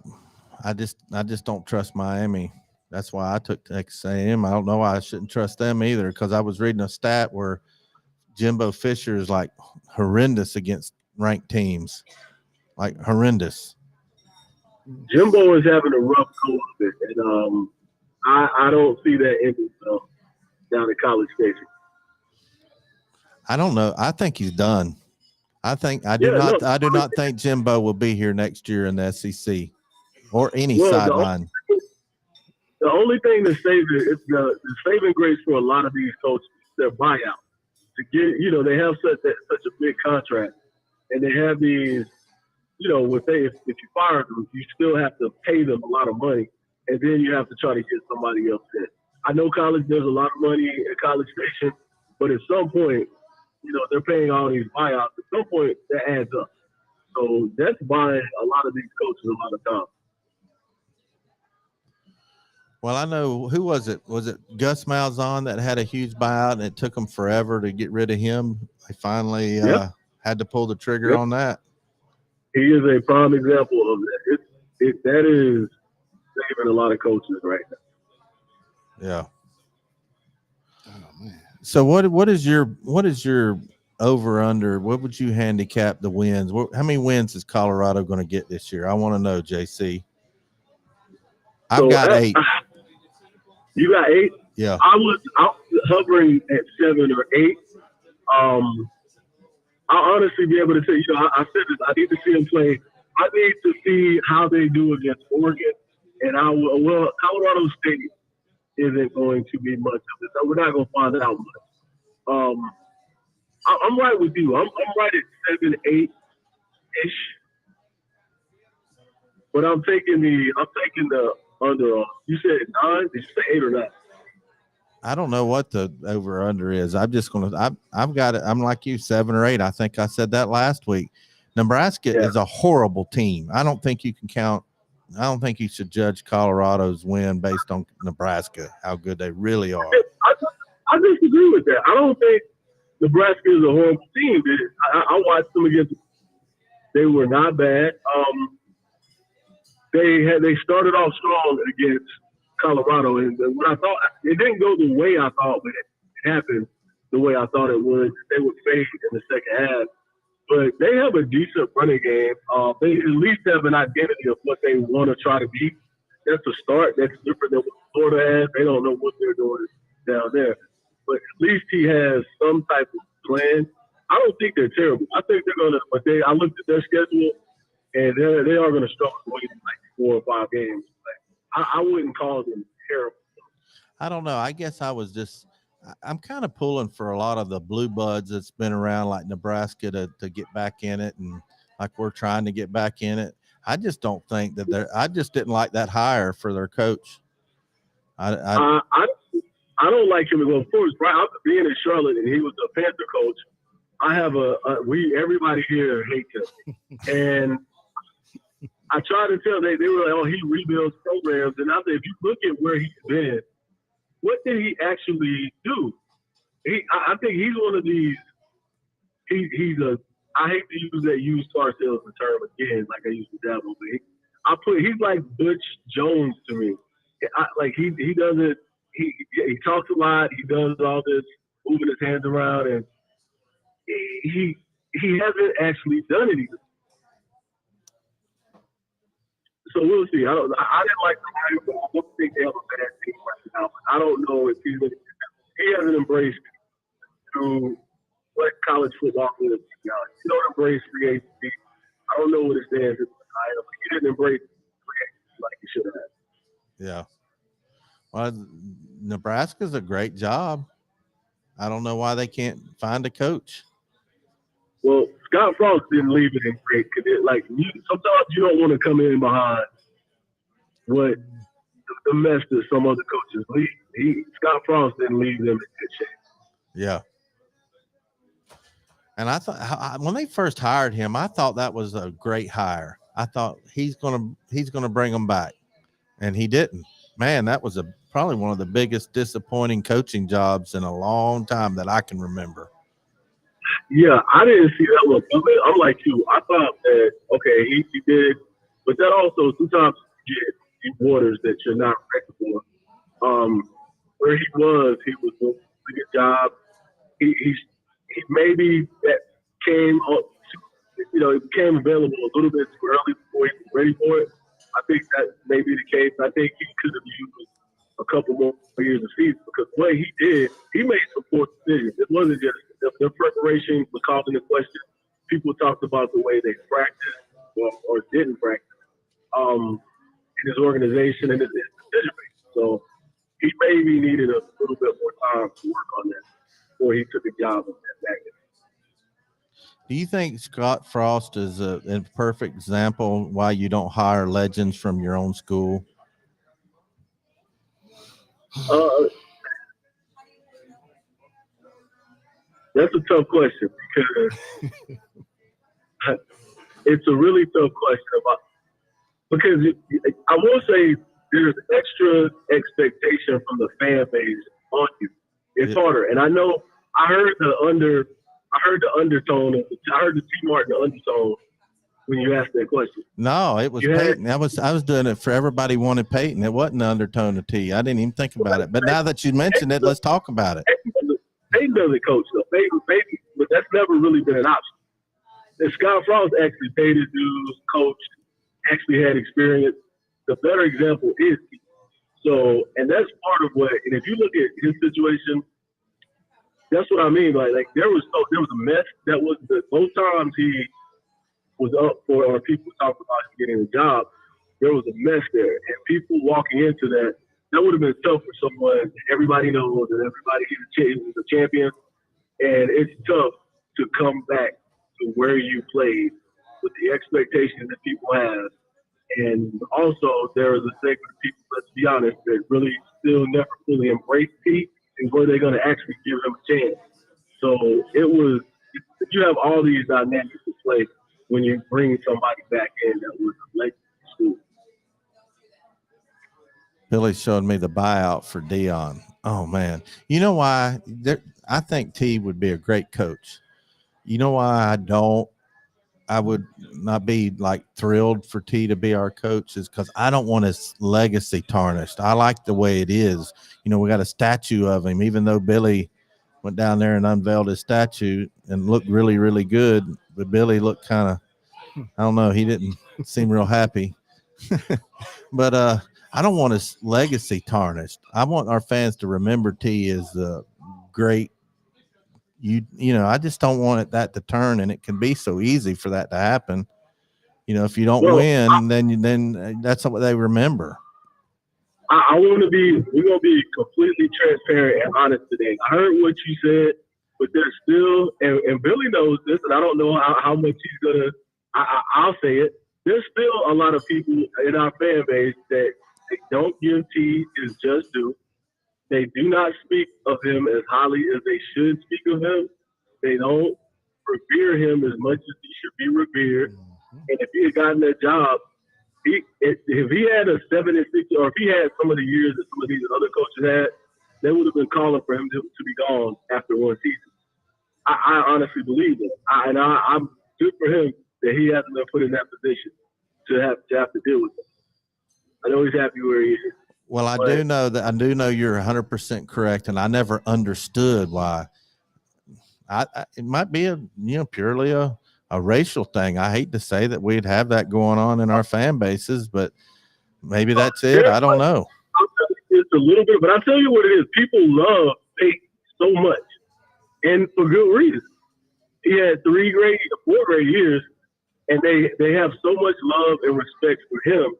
I just don't trust Miami. That's why I took Texas A&M. I don't know why I shouldn't trust them either, because I was reading a stat where Jimbo Fisher is like horrendous against ranked teams, like horrendous. Jimbo is having a rough go of it, and I don't see that ending down at College Station. I don't know. I think he's done. I do not think Jimbo will be here next year in the SEC or any sideline. The only thing that saves it is the saving grace for a lot of these coaches, their buyout. To get, they have such a big contract, and they have these, if you fire them, you still have to pay them a lot of money, and then you have to try to get somebody else in. I know there's a lot of money at College Station, but at some point, they're paying all these buyouts. At some point, that adds up. So that's buying a lot of these coaches a lot of time. Well, I know, who was it? Was it Gus Malzahn that had a huge buyout and it took them forever to get rid of him? They finally had to pull the trigger on that. He is a prime example of that. That is saving a lot of coaches right now. Yeah. Oh man. So what is your over under? What would you handicap the wins? How many wins is Colorado going to get this year? I want to know, JC. I've got 8. You got 8? Yeah. I was hovering at 7 or 8. I'll honestly be able to say, I said this, I need to see them play. I need to see how they do against Oregon. And Colorado State isn't going to be much of it. So we're not going to find out much. I'm right with you. I'm right at 7, 8-ish. But I'm taking the under. You said 9? Did you say 8 or 9? I don't know what the over under is. I'm just I've got it. I'm like you, 7 or 8. I think I said that last week. Nebraska is a horrible team. I don't think you should judge Colorado's win based on Nebraska, how good they really are. I disagree with that. I don't think Nebraska is a horrible team. I watched them against. They were not bad. They started off strong against Colorado, and when I thought it didn't go the way I thought, but it happened the way I thought it would. They would fade in the second half, but they have a decent running game. They at least have an identity of what they want to try to be. That's a start. That's different than what Florida has. They don't know what they're doing down there, but at least he has some type of plan. I don't think they're terrible. I think they're gonna. But I looked at their schedule, and they are gonna struggle with like 4 or 5 games. I wouldn't call them terrible. I don't know. I guess I'm kind of pulling for a lot of the blue buds that's been around, like Nebraska, to get back in it, and like we're trying to get back in it. I just don't think that I just didn't like that hire for their coach. I don't like him. Well, of course, right after being in Charlotte and he was a Panther coach, I have everybody here hates him. And I tried to tell they were like, oh, he rebuilds programs. And I said, if you look at where he's been, what did he actually do? I think he's one of these. I hate to use that used car salesman term again, like I used to dabble, but he's like Butch Jones to me. He he talks a lot. He does all this moving his hands around, and he hasn't actually done anything. So we'll see. I didn't like the hire, but I don't think they have a bad team right now. I don't know if he hasn't embraced to what college football is. He don't embrace free agency. I don't know what it stands for. He didn't embrace free agency like he should have. Yeah. Well, Nebraska's a great job. I don't know why they can't find a coach. Well, Scott Frost didn't leave it in great. Sometimes you don't want to come in behind what the mess that some other coaches leave. Scott Frost didn't leave them in good shape. Yeah. And I thought when they first hired him, I thought that was a great hire. I thought he's gonna bring them back, and he didn't. Man, that was probably one of the biggest disappointing coaching jobs in a long time that I can remember. Yeah, I didn't see that one coming. I'm like you. I thought that, okay, he did, but that also sometimes you get in waters that you're not ready for. Where he was doing a good job. He maybe that came up, it became available a little bit too early before he was ready for it. I think that may be the case. I think he could have used a couple more years of season because what he did, he made some poor decisions. It wasn't just their preparation was causing the question. People talked about the way they practiced or didn't practice in his organization and his decision making. So he maybe needed a little bit more time to work on that before he took a job at that. Do you think Scott Frost is a perfect example why you don't hire legends from your own school? That's a tough question because it's a really tough question because I will say there's extra expectation from the fan base on you. It's harder, and I know I heard the undertone. I heard the T. Martin undertone when you asked that question. No, it was Peyton. I was doing it for everybody wanted Peyton. It wasn't the undertone of T. I didn't even think about it. But now that you mentioned it, let's talk about it. Peyton doesn't coach though. Peyton, but that's never really been an option. And Scott Frost actually paid his dues, coached, actually had experience. The better example is T. So, and that's part of what. And if you look at his situation, that's what I mean. Like there was a mess that was both times he was up for, or people talked about him getting a job. There was a mess there, and people walking into that would have been tough for someone. Everybody knows that everybody is a champion, and it's tough to come back to where you played with the expectations that people have. And also, there is a segment of people, let's be honest, that really still never fully embrace Pete and where they're going to actually give him a chance. So you have all these dynamics to play when you bring somebody back in that was late in school. Billy showed me the buyout for Dion. Oh, man. You know why? I think T would be a great coach. You know why I would not be like thrilled for T to be our coach is because I don't want his legacy tarnished. I like the way it is. You know, we got a statue of him, even though Billy went down there and unveiled his statue and looked really, really good. But Billy looked kind of, I don't know, he didn't seem real happy. But I don't want his legacy tarnished. I want our fans to remember T as a great. You know, I just don't want that to turn, and it can be so easy for that to happen. You know, if you don't win, then that's what they remember. we're going to be completely transparent and honest today. I heard what you said, but there's still, and Billy knows this, and I don't know how much he's going to, I'll say it. There's still a lot of people in our fan base that they don't give T his just due. They do not speak of him as highly as they should speak of him. They don't revere him as much as he should be revered. And if he had gotten that job, if he had a 7-6, or if he had some of the years that some of these other coaches had, they would have been calling for him to be gone after one season. I honestly believe that. I'm good for him that he hasn't been put in that position to have to deal with it. I know he's happy where he is. Well, I do know you're 100% correct, and I never understood why. It might be purely a racial thing. I hate to say that we'd have that going on in our fan bases, but maybe that's it. I don't know. It's a little bit, but I'll tell you what it is. People love Peyton so much, and for good reason. He had 4 great years, and they have so much love and respect for him.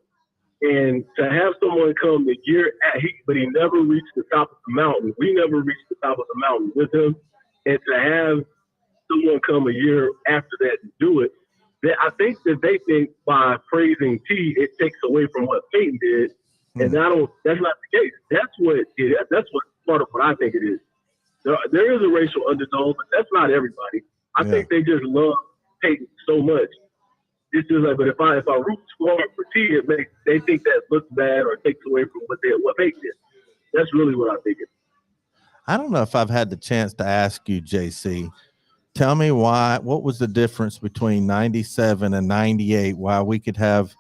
And to have someone come the year but he never reached the top of the mountain. We never reached the top of the mountain with him. And to have someone come a year after that to do it, I think that they think by praising T, it takes away from what Peyton did. And that's not the case. That's what part of what I think it is. There is a racial undertone, but that's not everybody. I think they just love Peyton so much. It's just like, but if I root hard for T, they think that looks bad or takes away from what Peyton did. That's really what I think it is. I don't know if I've had the chance to ask you, JC. Tell me what was the difference between 97 and 98, why we could have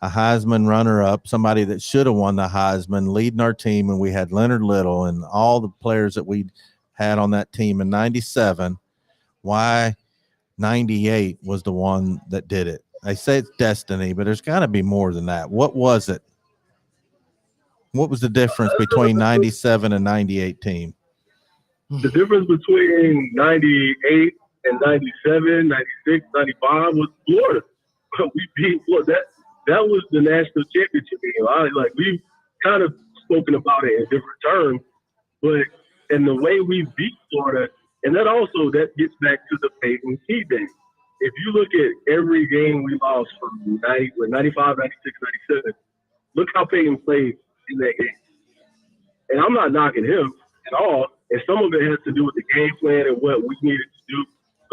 a Heisman runner-up, somebody that should have won the Heisman, leading our team, and we had Leonard Little and all the players that we had on that team in 97. Why 98 was the one that did it? They say it's destiny, but there's got to be more than that. What was it? What was the difference between 97 and 98 team? The difference between 98 and 97, 96, 95 was Florida. We beat Florida. That was the national championship game. We've kind of spoken about it in different terms, but and the way we beat Florida, and that gets back to the Peyton T thing. If you look at every game we lost from 95, 96, 97, look how Peyton played in that game. And I'm not knocking him at all. And some of it has to do with the game plan and what we needed to do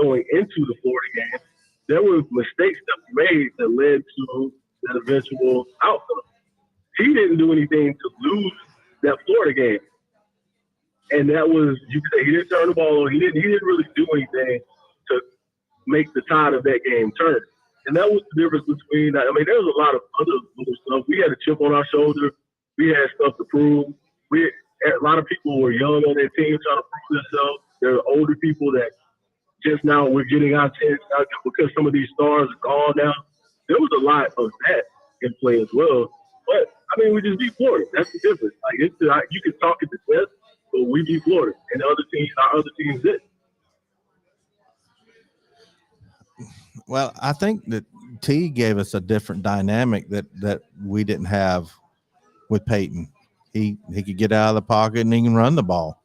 going into the Florida game. There were mistakes that we made that led to that eventual outcome. He didn't do anything to lose that Florida game. And that was, you could say, he didn't turn the ball on. He didn't really do anything to make the tide of that game turn. And that was the difference between, there was a lot of other little stuff. We had a chip on our shoulder. We had stuff to prove. A lot of people were young on their team trying to prove themselves. There are older people that just now we're getting our chance out because some of these stars are gone now. There was a lot of that in play as well. But, we just beat Florida. That's the difference. You can talk it to death, but we beat Florida. And our other teams did. Well, I think that T gave us a different dynamic that we didn't have with Peyton. He could get out of the pocket and he can run the ball.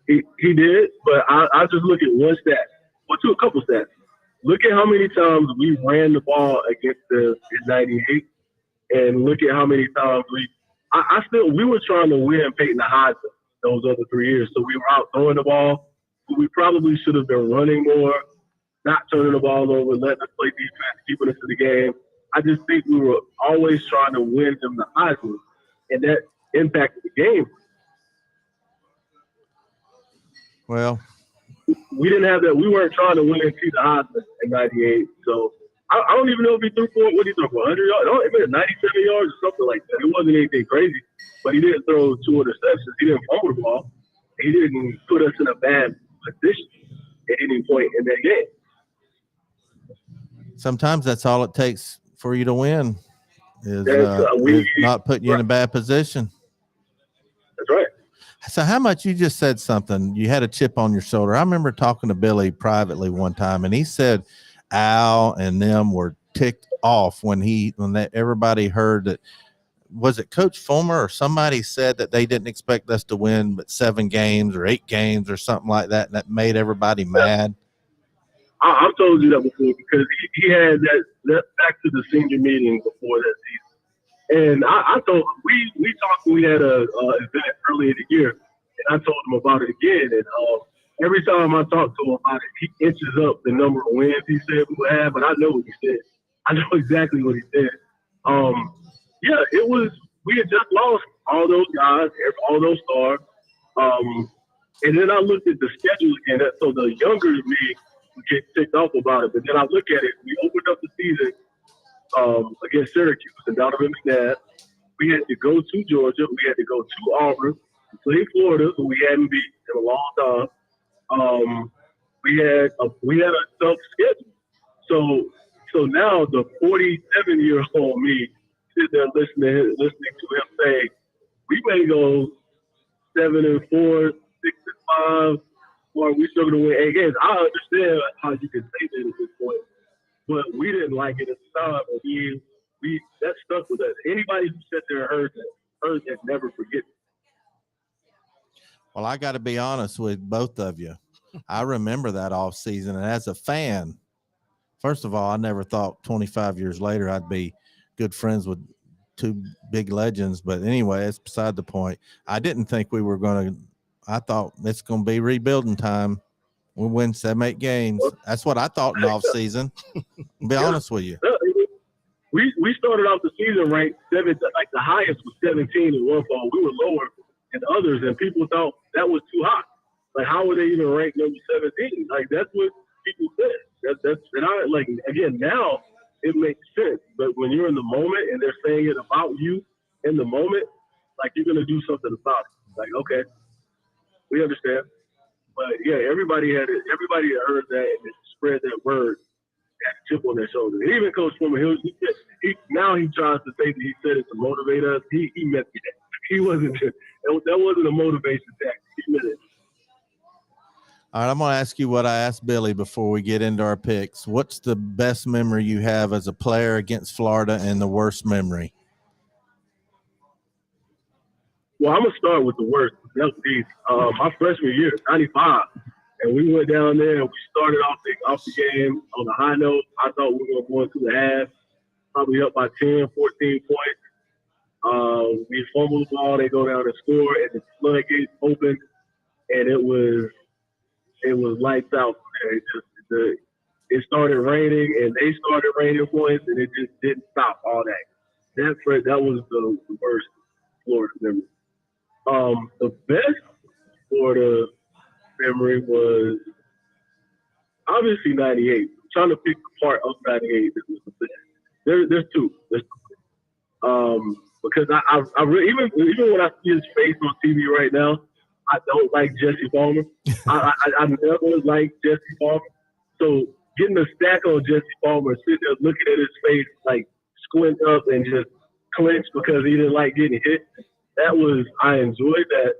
He did, but I just look at one stat. Well, a couple stats. Look at how many times we ran the ball against the 98, and look at how many times we were trying to win Peyton the Heisman those other 3 years. So we were out throwing the ball. We probably should have been running more, not turning the ball over, letting us play defense, keeping us in the game. I just think we were always trying to win them the Heisman, and that impacted the game. Well, we didn't have that. We weren't trying to win and see the Heisman in 98. So I don't even know if he threw for, what he threw for, 100 yards? It was 97 yards or something like that. It wasn't anything crazy, but he didn't throw 2 interceptions. He didn't fumble the ball. He didn't put us in a bad position at any point in that game. Sometimes that's all it takes for you to win is not putting you in a bad position. That's right. So how much you just said something, you had a chip on your shoulder. I remember talking to Billy privately one time, and he said Al and them were ticked off when everybody heard that. Was it Coach Fulmer or somebody said that they didn't expect us to win but 7 games or 8 games or something like that, and that made everybody mad? I've told you that before because he had that back to the senior meeting before that season. And I told him, we talked, we had a event earlier in the year, and I told him about it again. And every time I talk to him about it, he inches up the number of wins he said we would have, but I know what he said. I know exactly what he said. We had just lost all those guys, all those stars. And then I looked at the schedule again, so the younger me would get ticked off about it. But then I look at it, we opened up the season against Syracuse and Donovan McNabb. We had to go to Georgia. We had to go to Auburn, play Florida, who we hadn't beat in a long time. We had a tough schedule. So now the 47-year-old me sit there listening to him say, we may go 7-4, 6-5, or we struggle to win 8 games. I understand how you can say that at this point, but we didn't like it at the time. And that stuck with us. Anybody who sat there and heard that never forget. Well, I got to be honest with both of you. I remember that off season, and as a fan, first of all, I never thought 25 years later I'd be good friends with two big legends. But anyway, it's beside the point. I didn't think we were going to. I thought it's going to be rebuilding time. We'll win 7-8 games. That's what I thought in off season. Be honest with you. We started off the season ranked 7, like the highest was 17 in one fall. We were lower than others, and people thought that was too high. Like, how would they even rank number 17? Like, that's what people said. Again, now it makes sense. But when you're in the moment and they're saying it about you in the moment, like, you're gonna do something about it. Like, okay, we understand. But yeah, everybody had heard that and spread that word, that chip on their shoulder. And even Coach Heuple, now he tries to say that he said it to motivate us. He meant it. He wasn't. That wasn't a motivation tactic. He meant it. All right, I'm going to ask you what I asked Billy before we get into our picks. What's the best memory you have as a player against Florida and the worst memory? Well, I'm going to start with the worst. That was easy. My freshman year, 95, and we went down there and we started off the game on a high note. I thought we were going to go into the half, probably up by 10, 14 points. We fumble the ball, they go down and score, and the floodgates open, and it was lights out there. It started raining, and they started raining points, and it just didn't stop all that. That was the worst Florida memory. The best Florida memory was obviously 98. I'm trying to pick the part of 98 that was the best. There's two. Because I really, even when I see his face on TV right now, I don't like Jesse Palmer. I never liked Jesse Palmer. So getting a stack on Jesse Palmer, sitting there looking at his face, like squint up and just clench because he didn't like getting hit. I enjoyed that.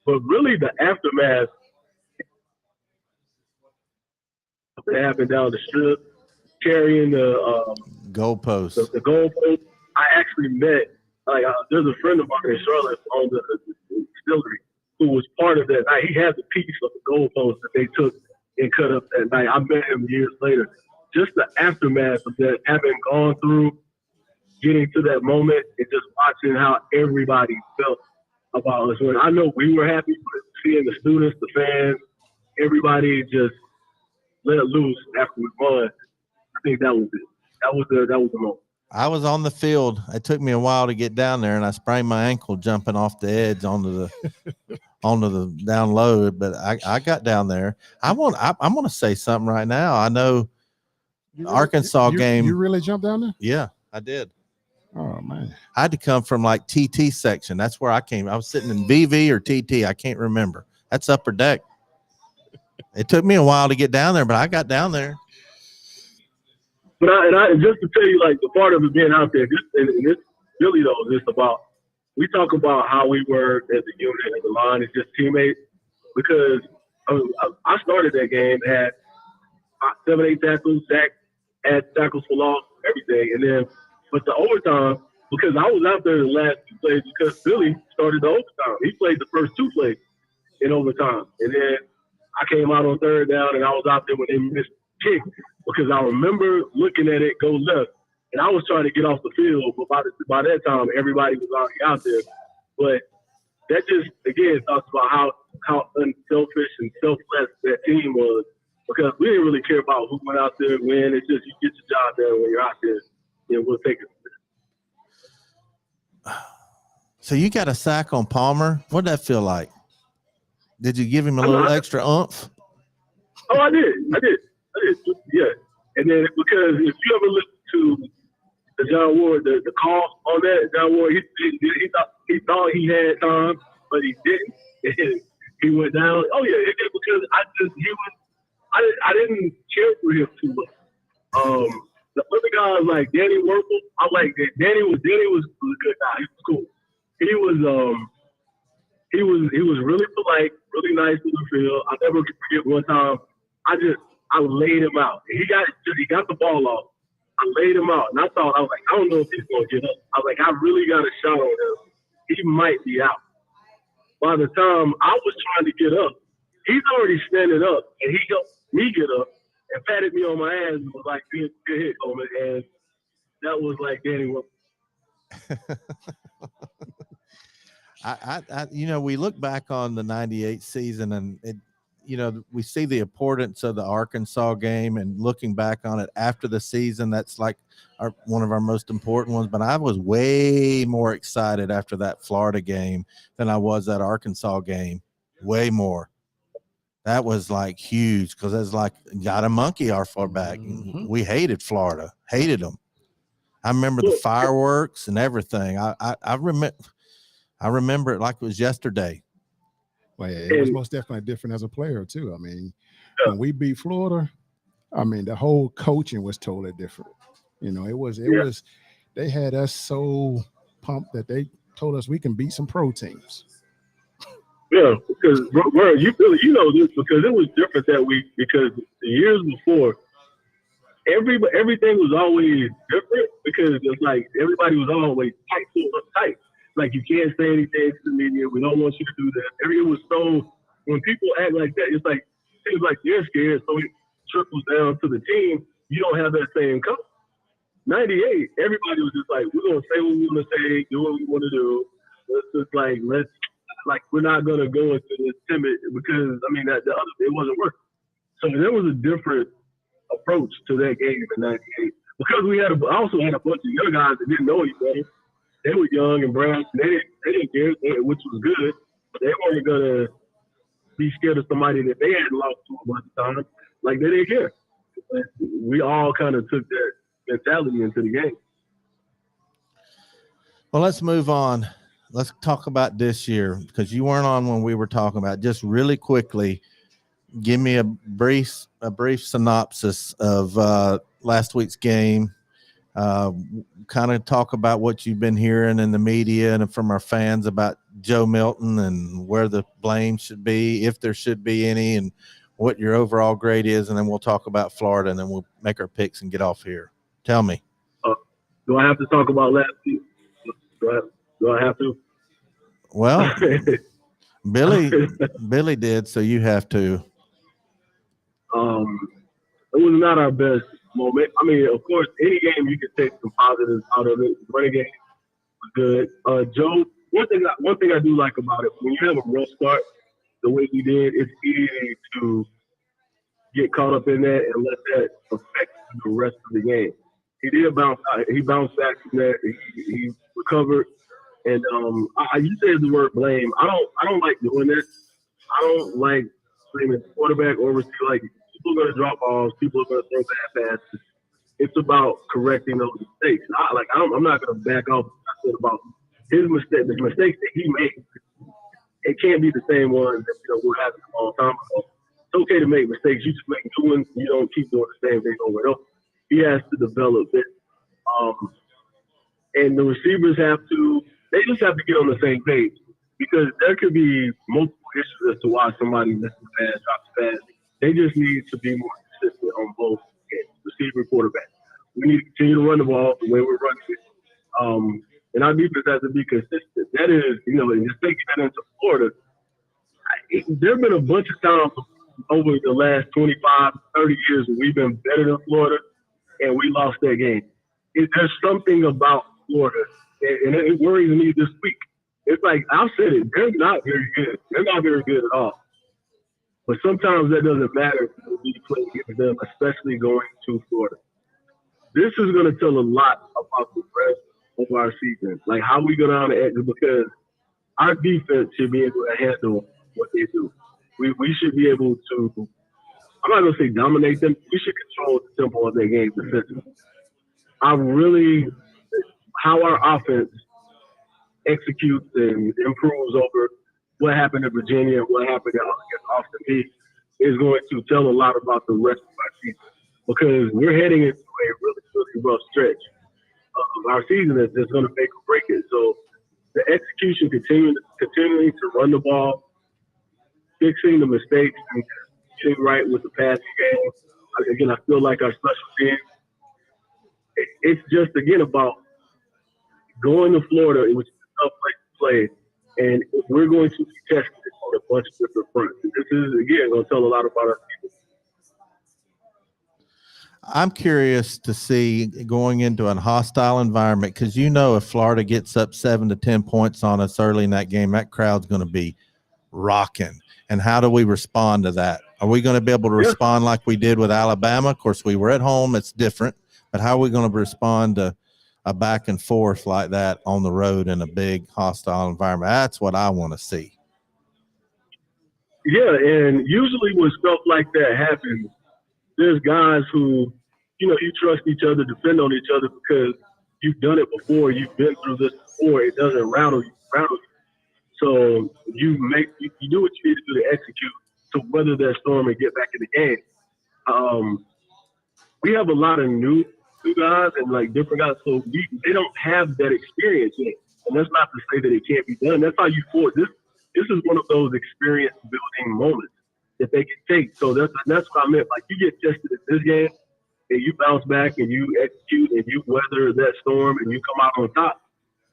But really the aftermath that happened down the strip, carrying the goalpost. The goalpost. I actually met, there's a friend of mine in Charlotte on the distillery who was part of that night. He had the piece of the goalpost that they took and cut up that night. I met him years later. Just the aftermath of that, having gone through, getting to that moment, and just watching how everybody felt about us. I know we were happy, but seeing the students, the fans, everybody just let loose after we won. I think that was it. That was the moment. I was on the field. It took me a while to get down there, and I sprained my ankle jumping off the edge onto the down low. But I got down there. I'm going to say something right now. I know Arkansas game. You really jumped down there? Yeah, I did. Oh man, I had to come from like TT section. That's where I came. I was sitting in VV or TT. I can't remember. That's upper deck. It took me a while to get down there, but I got down there. But just to tell you, like, the part of it being out there, this really though, just about, we talk about how we were as a unit, as a line, as just teammates, because I started that game, had 7-8 tackles, Zach had tackles for loss, everything, and then, but the overtime, because I was out there the last 2 plays, because Billy started the overtime. He played the first 2 plays in overtime, and then I came out on third down, and I was out there when they missed kick, because I remember looking at it go left, and I was trying to get off the field, but by that time, everybody was already out there. But that just, again, talks about how unselfish and selfless that team was, because we didn't really care about who went out there and win. It's just you get your job done when you're out there, and we'll take it. So you got a sack on Palmer. What did that feel like? Did you give him a little extra oomph? Oh, I did. Yeah. And then, because if you ever listen to the John Ward, the call on that, John Ward, he thought he had time, but he didn't. He went down. Oh yeah, because I didn't care for him too much. The other guys like Danny Werfel, I like that. Danny was a good guy. He was cool. He was really polite, really nice in the field. I'll never forget one time I laid him out. He got the ball off. I laid him out, and I was like, I don't know if he's gonna get up. I was like, I really got a shot on him. He might be out. By the time I was trying to get up, he's already standing up, and he helped me get up and patted me on my ass and was like, good hit, Coleman. And that was like Danny Werfel. We look back on the 98 season and we see the importance of the Arkansas game, and looking back on it after the season, that's like one of our most important ones. But I was way more excited after that Florida game than I was that Arkansas game. Way more. That was like huge because it's like got a monkey off our back. Mm-hmm. We hated Florida, hated them. I remember the fireworks and everything. I remember it like it was yesterday. Well, yeah, it was most definitely different as a player too. I mean, when we beat Florida, I mean, the whole coaching was totally different. It was they had us so pumped that they told us we can beat some pro teams. Yeah, because you know this because it was different that week because the years before, everything was always different because it's like everybody was always tight. Like, you can't say anything to the media. We don't want you to do that. It was so – when people act like that, it seems like they're scared, so it trickles down to the team. You don't have that same coach. 98, everybody was just like, we're going to say what we want to say, do what we want to do. We're not going to go into this timid because, I mean, it wasn't working. So there was a different approach to that game in 98 because I also had a bunch of young guys that didn't know each other. They were young and brown. They didn't care, which was good. But they weren't gonna be scared of somebody that they hadn't lost to a bunch of times. Like, they didn't care. But we all kind of took that mentality into the game. Well, let's move on. Let's talk about this year because you weren't on when we were talking about. Just really quickly, give me a brief synopsis of last week's game. Kind of talk about what you've been hearing in the media and from our fans about Joe Milton and where the blame should be, if there should be any, and what your overall grade is. And then we'll talk about Florida, and then we'll make our picks and get off here. Tell me. Do I have to talk about last week? Do I have to? Well, Billy did, so you have to. It was not our best moment. I mean, of course, any game you can take some positives out of it. The running game was good. Joe, one thing I do like about it, when you have a rough start, the way he did, it's easy to get caught up in that and let that affect the rest of the game. He did bounce out. He bounced back from that. He recovered. And you said the word blame. I don't like doing that. I don't like blaming the quarterback or receiver. Like, people are going to drop balls. People are going to throw bad passes. It's about correcting those mistakes. I'm not going to back off what I said about his mistakes. The mistakes that he made, it can't be the same ones that we're having a long time ago. It's okay to make mistakes. You just make new ones. You don't keep doing the same thing over and over. He has to develop it. And the receivers they just have to get on the same page because there could be multiple issues as to why somebody misses a pass, drops a pass. They just need to be more consistent on both ends, receiver, quarterback. We need to continue to run the ball the way we're running it. And our defense has to be consistent. That is, and just taking that into Florida, there have been a bunch of times over the last 25, 30 years where we've been better than Florida, and we lost that game. There's something about Florida, and it worries me this week. It's like, I've said it, they're not very good. They're not very good at all. But sometimes that doesn't matter when we play against them, especially going to Florida. This is going to tell a lot about the rest of our season, like how we go down the edge, because our defense should be able to handle what they do. We should be able to, I'm not going to say dominate them. We should control the tempo of their game defensively. I really how our offense executes and improves over what happened in Virginia and what happened against Austin Peay is going to tell a lot about the rest of our season, because we're heading into a really, really rough stretch of our season that's just going to make or break it. So the execution continuing to run the ball, fixing the mistakes, and getting right with the passing game. Again, I feel like our special teams, it's just, again, about going to Florida, which is a tough place to play, and we're going to be tested on a bunch of different fronts. And this is, again, going to tell a lot about our people. I'm curious to see going into a hostile environment, because if Florida gets up 7 to 10 points on us early in that game, that crowd's going to be rocking. And how do we respond to that? Are we going to be able to respond like we did with Alabama? Of course, we were at home. It's different. But how are we going to respond to a back and forth like that on the road in a big hostile environment? That's what I want to see. Yeah, and usually when stuff like that happens, there's guys who, you trust each other, depend on each other because you've done it before. You've been through this before. It doesn't rattle you. So you do what you need to do to execute to weather that storm and get back in the game. We have a lot of new guys and like different guys, so they don't have that experience yet. And that's not to say that it can't be done. That's how you force this. This is one of those experience building moments that they can take. So that's what I meant. Like, you get tested in this game and you bounce back and you execute and you weather that storm and you come out on top.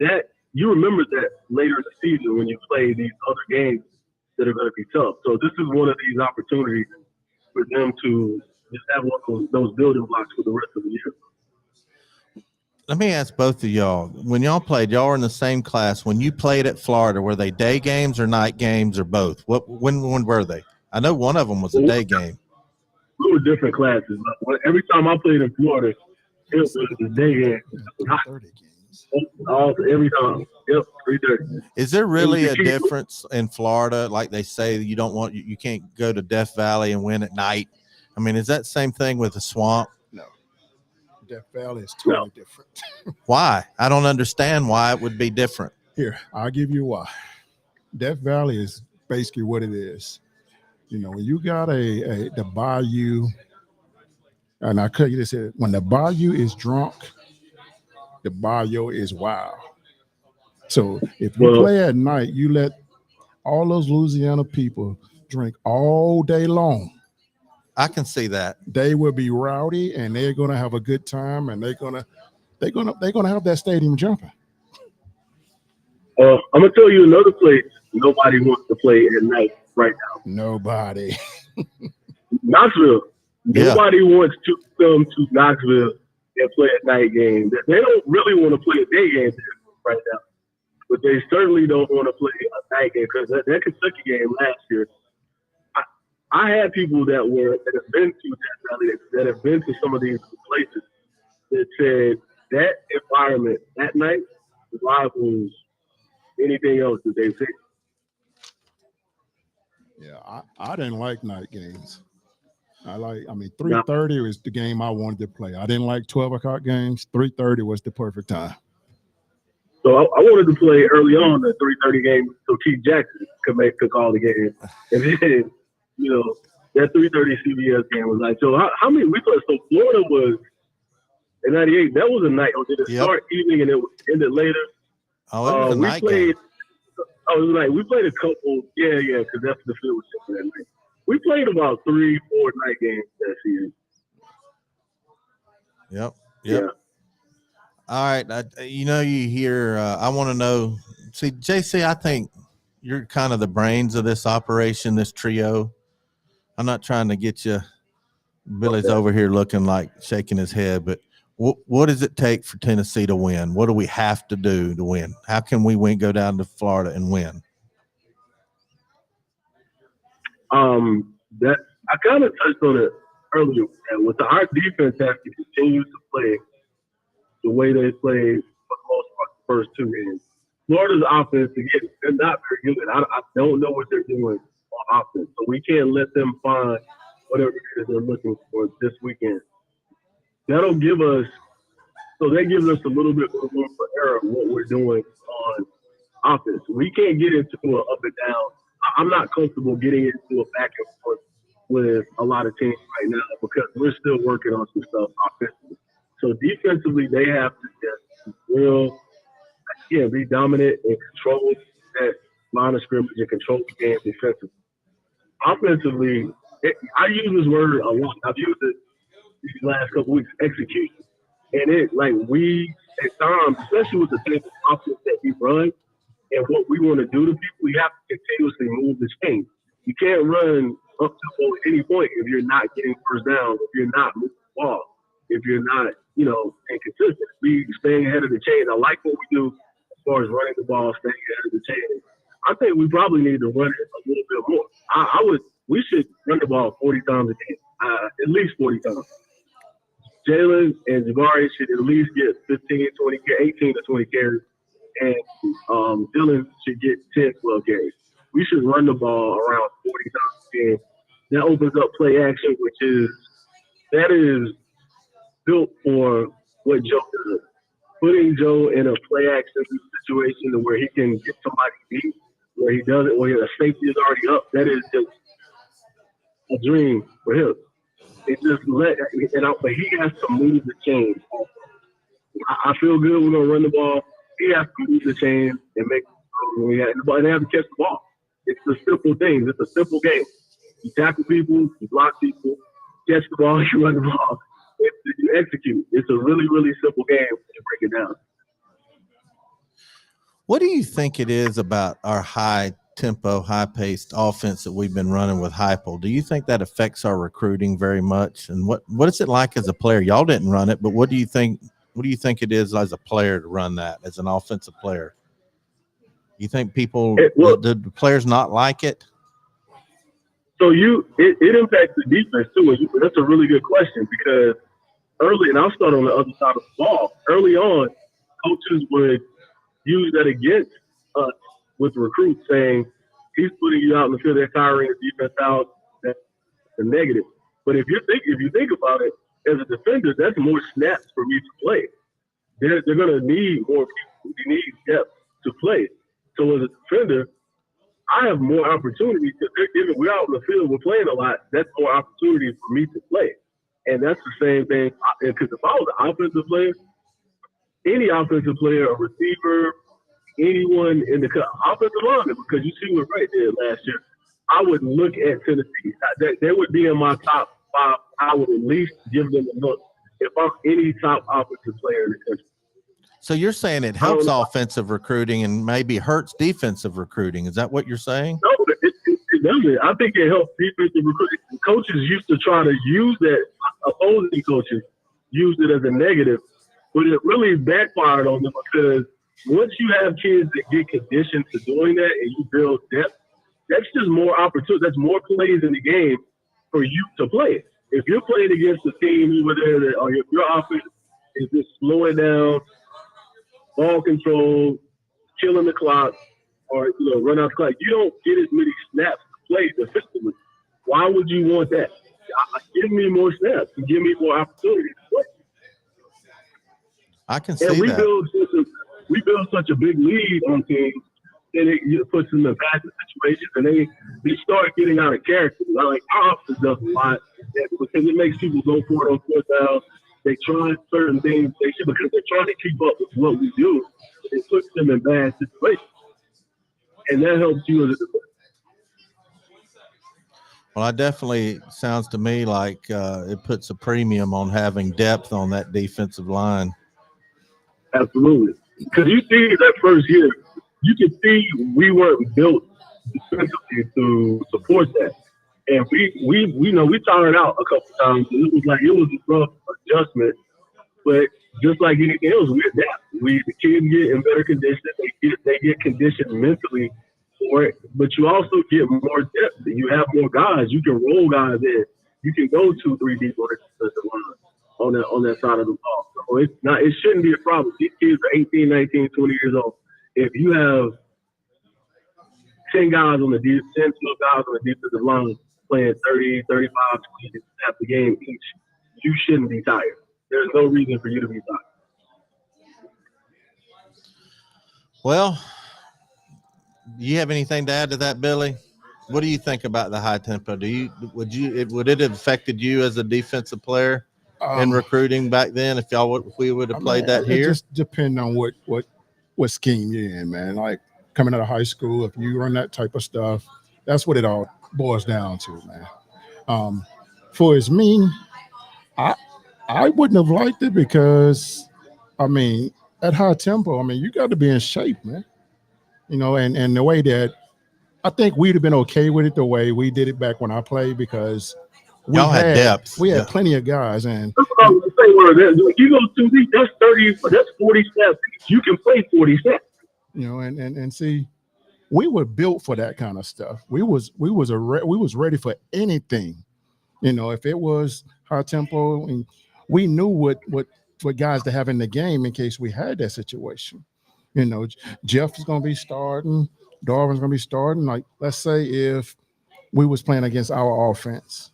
That you remember that later in the season when you play these other games that are going to be tough. So this is one of these opportunities for them to just have one of those building blocks for the rest of the year. Let me ask both of y'all. When y'all played, y'all were in the same class. When you played at Florida, were they day games or night games or both? When were they? I know one of them was a day game. We were different classes. Every time I played in Florida, it was a day game. 30 games. Every time. Yep, 3:30. Is there really a difference in Florida? Like they say, you can't go to Death Valley and win at night. I mean, is that the same thing with the Swamp? No. Death Valley is totally different. Why? I don't understand why it would be different. Here, I'll give you why. Death Valley is basically what it is. When you got the bayou, and I could just say, when the bayou is drunk, the bayou is wild. So if you play at night, you let all those Louisiana people drink all day long. I can see that. They will be rowdy and they're gonna have a good time, and they're gonna have that stadium jumping. I'm gonna tell you another place nobody wants to play at night right now. Nobody. Knoxville. Yeah. Nobody wants to come to Knoxville and play a night game. They don't really want to play a day game right now, but they certainly don't want to play a night game, because that Kentucky game last year, I had people that have been to Death Valley, that have been to some of these places, that said that environment that night rivals anything else that they've seen. Yeah, I didn't like night games. 3:30 was the game I wanted to play. I didn't like 12 o'clock games. 3:30 was the perfect time. So I wanted to play early on the 3:30 game so Keith Jackson could call the game. And then, that 3:30 CBS game was like, so how many we played? So Florida was in '98. That was a night. Did it start evening and it ended later? Oh, it was a night game. It was like we played a couple. Yeah, because that's the field was for that night. We played about 3-4 night games that season. Yep. Yeah. All right. You hear, I want to know, see, JC, I think you're kind of the brains of this operation, this trio. I'm not trying to get you. Billy's over here looking like shaking his head, but what does it take for Tennessee to win? What do we have to do to win? How can we go down to Florida and win? That I kind of touched on it earlier. With our defense has to continue to play the way they played for the most part the first two games. Florida's offense, again, they're not very good. I don't know what they're doing on offense, so we can't let them find whatever it is they're looking for this weekend. That'll give us So that gives us a little bit more room for error in what we're doing on offense. We can't get into an up and down. I'm not comfortable getting into a back and forth with a lot of teams right now because we're still working on some stuff offensively. So defensively, they have to just be dominant and control that line of scrimmage and control the game defensively. Offensively, I use this word a lot. I've used it these last couple weeks, execution. And we, at times, especially with the type of offense that we run and what we want to do to people, we have to continuously move the chain. You can't run up tempo at any point if you're not getting first down, if you're not moving the ball, if you're not, inconsistent. We staying ahead of the chain. I like what we do as far as running the ball, staying ahead of the chain. I think we probably need to run it a little bit more. We should run the ball 40 times a game, at least 40 times. Jalen and Jabari should at least get 15, 20, 18 to 20 carries, and Dylan should get 10, 12 carries. We should run the ball around 40 times a game. That opens up play action, that is built for what Joe does. Putting Joe in a play action situation where he can get somebody beat, where he does it, where the safety is already up, that is just a dream for him. It just but he has to move the chain. I feel good we're gonna run the ball. He has to move the chain and make and they have to catch the ball. It's the simple things. It's a simple game. You tackle people, you block people, catch the ball, you run the ball. You execute. It's a really, really simple game when you break it down. What do you think it is about our high-tempo, high-paced offense that we've been running with Heuple? Do you think that affects our recruiting very much? And what is it like as a player? Y'all didn't run it, but what do you think it is as a player to run that, as an offensive player? You think the players not like it? So it impacts the defense too. That's a really good question because early, and I'll start on the other side of the ball. Early on, coaches would use that against us with recruits, saying he's putting you out in the field, they're tiring the defense out. That's the negative. But if you think about it, as a defender, that's more snaps for me to play. They're going to need more people. They need depth to play. So as a defender, I have more opportunities because we're out in the field, we're playing a lot. That's more opportunities for me to play. And that's the same thing. Because if I was an offensive player, any offensive player, a receiver, anyone in the offensive line, because you see what Wright did last year, I would look at Tennessee. They would be in my top 5. I would at least give them a look if I'm any top offensive player in the country. So you're saying it helps offensive recruiting and maybe hurts defensive recruiting. Is that what you're saying? No, it doesn't. I think it helps defensive recruiting. Coaches used to try to use that, opposing coaches used it as a negative, but it really backfired on them because once you have kids that get conditioned to doing that and you build depth, that's just more opportunity. That's more plays in the game for you to play. If you're playing against a team over there or if your offense is just slowing down, ball control, killing the clock, or run out the clock, you don't get as many snaps to play defensively. Why would you want that? Give me more snaps and give me more opportunities to play. I can see that. We build such a big lead on teams, and it puts them in passing situations, and they start getting out of character. Like our offense does a lot because it makes people go for it on fourth down. They try certain things because they're trying to keep up with what we do. It puts them in bad situations, and that helps you as a defender. Well, that definitely sounds to me like it puts a premium on having depth on that defensive line. Absolutely. Because you see that first year, you can see we weren't built defensively to support that. And we tired out a couple times. And it was a rough adjustment. But just like anything else, we adapt. The kids get in better condition. They get conditioned mentally for it. But you also get more depth. You have more guys. You can roll guys in. You can go 2-3 deep on the line on that side of the ball. So it shouldn't be a problem. These kids are 18, 19, 20 years old. If you have 10 guys on the 10, 12 guys on the defensive line playing 30, 35, 20 snaps a game each, you shouldn't be tired. There's no reason for you to be tired. Well, do you have anything to add to that, Billy? What do you think about the high tempo? Would it have affected you as a defensive player in recruiting back then if we would have played that here? It just depends on what scheme you're in, man. Like coming out of high school, if you run that type of stuff, that's what it all boils down to, man. For as me, I wouldn't have liked it because, I mean, at high tempo, I mean, you got to be in shape, man. You know, and the way that I think we'd have been okay with it the way we did it back when I played because y'all had depth. We had plenty of guys, and that's what I was gonna say. Well, you go 2 weeks, that's 30. That's 40 steps. You can play 40 steps. You know, and see, we were built for that kind of stuff. We was ready for anything. You know, if it was high tempo, and we knew what guys to have in the game in case we had that situation. You know, Jeff is going to be starting. Darwin's going to be starting. Like, let's say if we was playing against our offense,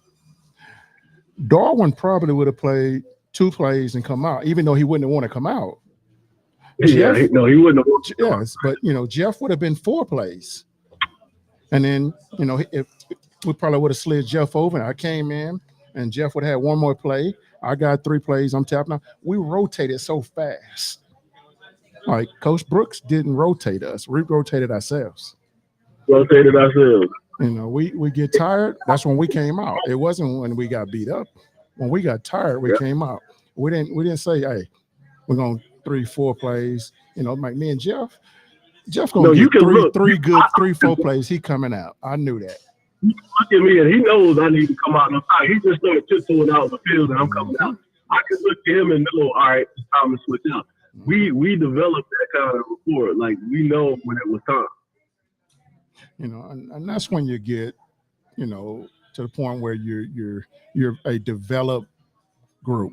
Darwin probably would have played 2 plays and come out, even though he wouldn't want to come out. Yeah, he wouldn't have. Yes, but, you know, Jeff would have been 4 plays. And then, you know, if we probably would have slid Jeff over, and I came in, and Jeff would have had 1 more play. I got 3 plays. I'm tapping out. We rotated so fast. Like Coach Brooks didn't rotate us. We rotated ourselves. You know, we get tired. That's when we came out. It wasn't when we got beat up. When we got tired, we came out. We didn't say, hey, we're going 3-4 plays. You know, like me and Jeff gonna get 3-4 plays. He coming out. I knew that. Look at me, and he knows I need to come out. He just started tiptoeing out of the field, and I'm coming out. I can look at him and know, all right, it's time to switch out. We developed that kind of rapport. Like, we know when it was time. You know, and that's when you get, you know, to the point where you're a developed group.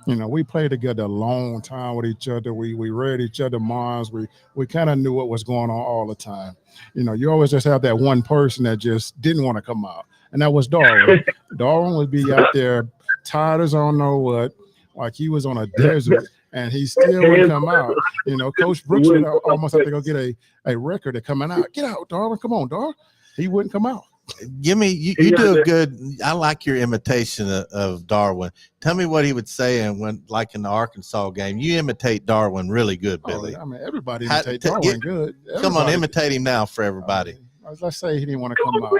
You know, we played together a long time with each other. We read each other's minds. We kind of knew what was going on all the time. You know, you always just have that one person that just didn't want to come out, and that was Darwin. Darwin would be out there tired as I don't know what, like he was on a desert. And he still wouldn't come out. You know, Coach Brooks would almost have to go get a record of coming out. Get out, Darwin. Come on, Darwin. He wouldn't come out. You do a good. I like your imitation of Darwin. Tell me what he would say, and when, like in the Arkansas game, you imitate Darwin really good, Billy. I mean, everybody imitate Darwin good. Come on, imitate him now for everybody. Let's say he didn't want to come out.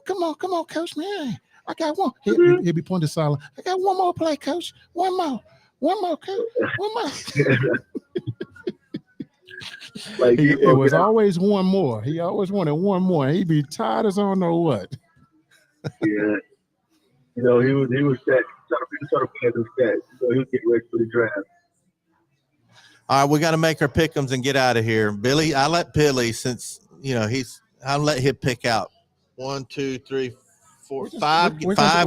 Come on, Coach, man. I got one. He'll be pointing silent. I got 1 more play, Coach. 1 more. 1 more, Coach. 1 more. Like it was always 1 more. He always wanted 1 more. He'd be tired as I don't know what. Yeah. You know, he was set. Trying to play his stats. So he was getting ready for the draft. All right, we got to make our pick'ems and get out of here. Billy, I let Billy, since, you know, I'll let him pick out 1, 2, 3, 4, 5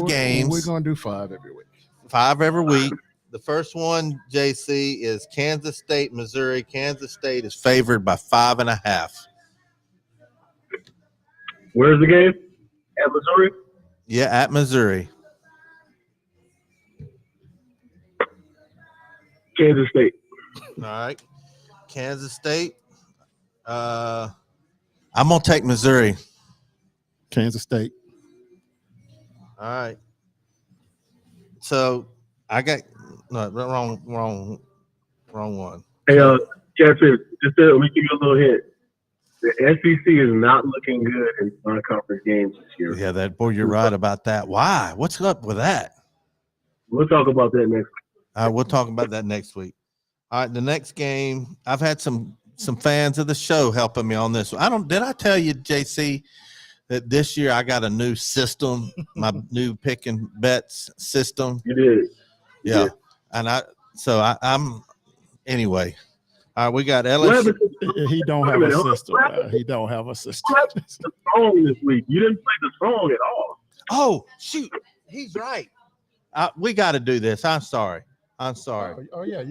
games. We're going to do 5 every week. 5 every week. The first one, JC, is Kansas State, Missouri. Kansas State is favored by 5.5. Where's the game? At Missouri? Yeah, at Missouri. Kansas State. All right. Kansas State. I'm going to take Missouri. Kansas State. All right. So I got wrong one. Hey, Catfish, just let me give you a little hint. The SEC is not looking good in non-conference games this year. Yeah, you're right about that. Why? What's up with that? We'll talk about that next week. We'll talk about that next week. All right, the next game, I've had some fans of the show helping me on this. Did I tell you, JC, that this year I got a new system, my new pick and bets system? You did. Yeah. And I'm anyway. All right, we got LSU. He don't have a system. He don't have a system. The song this week. You didn't play the song at all. Oh, shoot. He's right. We got to do this. I'm sorry. Oh yeah.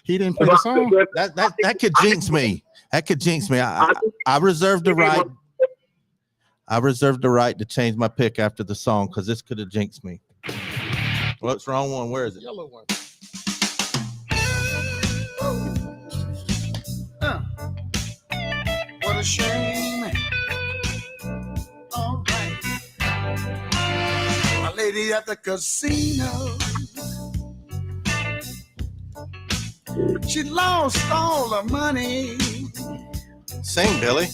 He didn't play the song. That could jinx me. That could jinx me. I reserve the right. I reserve the right to change my pick after the song because this could have jinxed me. What's wrong one? Where is it? Yellow one. a shame. All right. My lady at the casino, she lost all her money. Sing, Billy.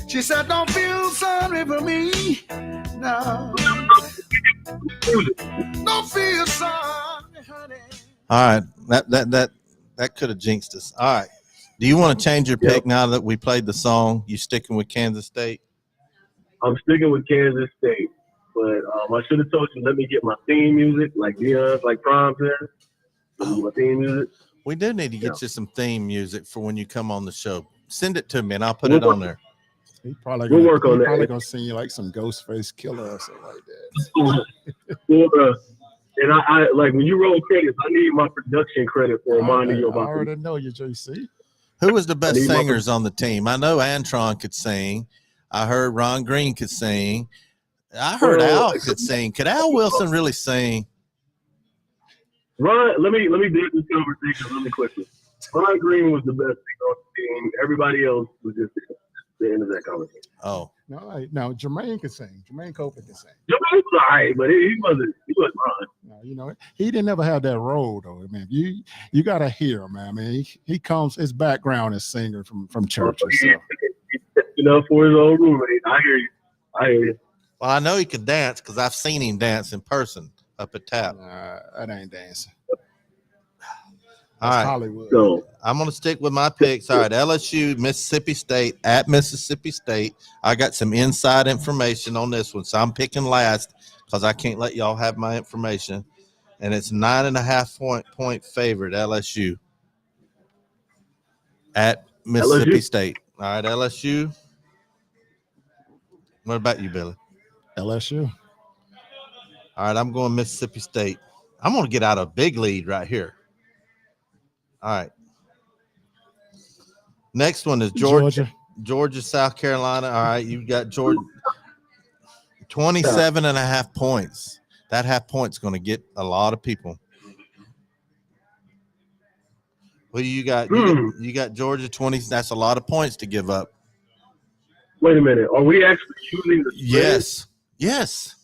She said, don't feel sorry for me. No. Don't feel sorry, honey. All right. That could have jinxed us. All right. Do you want to change your pick now that we played the song? You sticking with Kansas State? I'm sticking with Kansas State, but I should have told you, let me get my theme music, like Dion's, like Prime said. Let me get my theme music. We do need to get you some theme music for when you come on the show. Send it to me, and I'll put it on there. He probably We'll work on that. Probably gonna sing you like some Ghostface Killer or something like that. Well, and I like when you roll credits, I need my production credit for reminding you I about. already know you, JC. Who was the best singers on the team? I know Antron could sing. I heard Ron Green could sing. I heard Al could sing. Could Al Wilson really sing? Ron, let me do this conversation really quickly. Ron Green was the best singer on the team. Everybody else was just the end of that conversation. Oh. No, Jermaine could sing. Jermaine Copeland can sing. Jermaine was all right, but he wasn't Ron. No, you know, he didn't ever have that role though, man. You gotta hear him, man. I mean, he comes, his background is singer from churches. So. He's enough for his own roommate. I hear you. Well, I know he could dance because I've seen him dance in person up at TAP. That ain't dancing. All right. Hollywood. So, I'm going to stick with my picks. All right, LSU, Mississippi State, at Mississippi State. I got some inside information on this one, so I'm picking last because I can't let y'all have my information. And it's 9.5 point favorite, LSU, at Mississippi State. All right, LSU. What about you, Billy? LSU. All right, I'm going Mississippi State. I'm going to get out a big lead right here. All right. Next one is Georgia, South Carolina. All right, you got Georgia. 27.5 points. That half point's going to get a lot of people. What do you got? You got Georgia 20. That's a lot of points to give up. Wait a minute. Are we actually using the spread? Yes.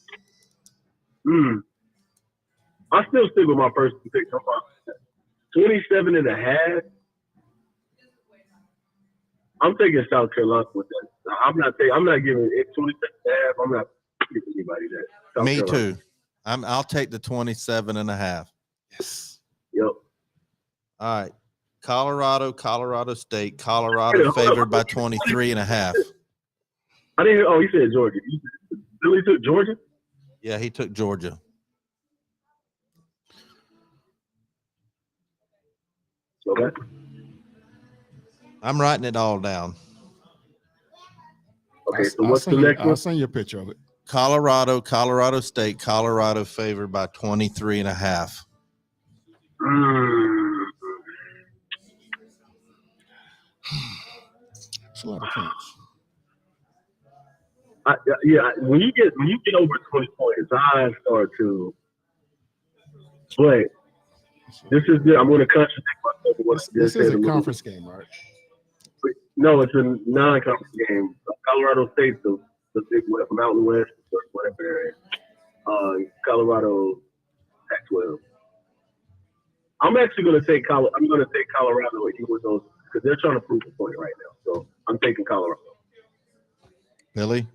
I still stick with my first pick. 27.5. I'm taking South Carolina with that. I'm not giving it 27.5. I'm not giving anybody that. South Me Carolina. too. I'll take the 27.5. Yes. Yep. All right. Colorado State. Colorado favored by 23.5. I didn't hear. Oh, he said Georgia. Billy took Georgia? Yeah, he took Georgia. Okay. I'm writing it all down. Okay, so what's the next one? I'll send you a picture of it. Colorado State. Colorado favored by 23.5. It's a lot of points. When you get over 20 points, I start to. But this is good. I'm going to contradict myself. This is a conference game, right? No, it's a non-conference game. Colorado State's the big West, Mountain West, or whatever area. Colorado Pac-12. I'm actually going to take Colorado. I'm going to take Colorado with those because they're trying to prove a point right now. So I'm taking Colorado. Billy?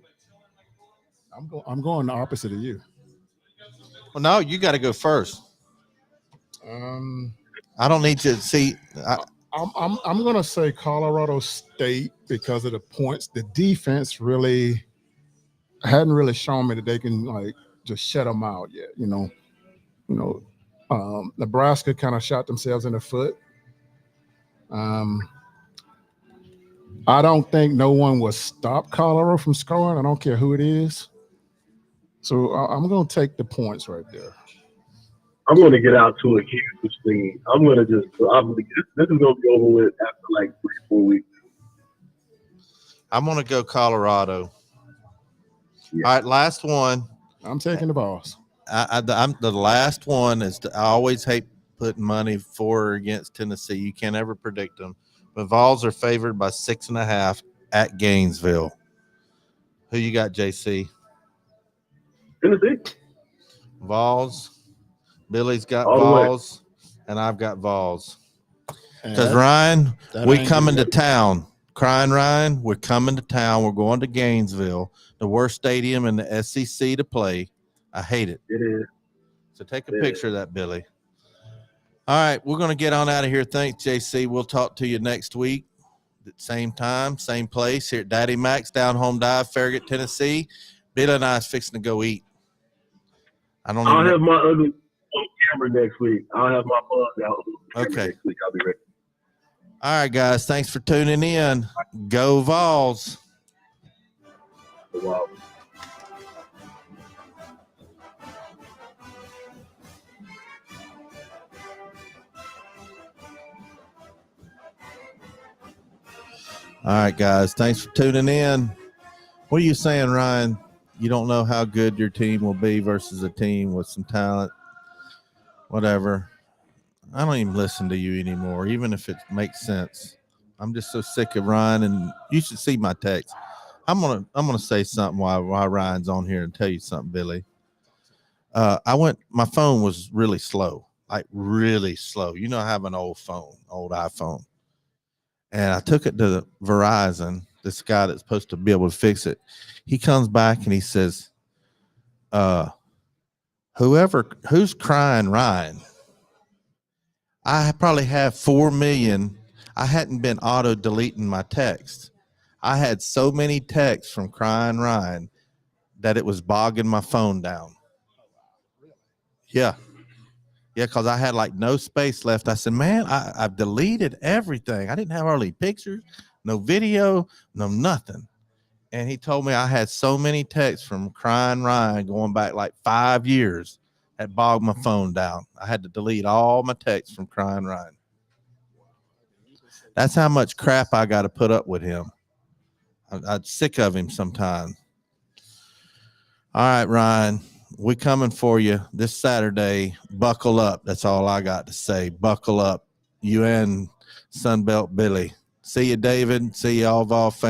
I'm going the opposite of you. Well, no, you got to go first. I don't need to see. I'm going to say Colorado State because of the points. The defense really hadn't really shown me that they can like just shut them out yet. Nebraska kind of shot themselves in the foot. I don't think no one will stop Colorado from scoring. I don't care who it is. So I'm going to take the points right there. I'm going to get out to a huge lead. I'm going to this is going to be over with after like 3-4 weeks. I'm going to go Colorado. Yeah. All right, last one. I'm taking the Vols. I'm the last one. I always hate putting money for or against Tennessee. You can't ever predict them. The Vols are favored by 6.5 at Gainesville. Who you got, JC? Tennessee. Vols. Billy's got All the way. Vols, and I've got Vols. Because, Ryan, that we ain't coming to good. town. Crying Ryan, we're coming to town. We're going to Gainesville, the worst stadium in the SEC to play. I hate it. It is. So take a picture of that, Billy. All right, we're going to get on out of here. Thanks, JC. We'll talk to you next week. Same time, same place here at Daddy Mac's Down Home Dive, Farragut, Tennessee. Billy and I is fixing to go eat. I'll have my ugly on camera next week. I'll have my bugs out on camera next week. I'll be ready. All right, guys. Thanks for tuning in. Go Vols. Wow. All right, guys. Thanks for tuning in. What are you saying, Ryan? You don't know how good your team will be versus a team with some talent. Whatever. I don't even listen to you anymore, even if it makes sense. I'm just so sick of Ryan, and you should see my text. I'm gonna say something while Ryan's on here and tell you something, Billy. My phone was really slow, like really slow. You know, I have an old iPhone. And I took it to Verizon, this guy that's supposed to be able to fix it. He comes back and he says, who's crying Ryan? I probably have 4 million. I hadn't been auto deleting my text. I had so many texts from crying Ryan that it was bogging my phone down. Yeah. Yeah, because I had like no space left. I said, man, I've deleted everything. I didn't have hardly pictures, no video, no nothing. And he told me I had so many texts from crying Ryan going back like 5 years that bogged my phone down. I had to delete all my texts from crying Ryan. That's how much crap I got to put up with him. I'm sick of him sometimes. All right, Ryan. We coming for you this Saturday. Buckle up. That's all I got to say. Buckle up. You and Sunbelt Billy. See you, David. See you, all Vol fans.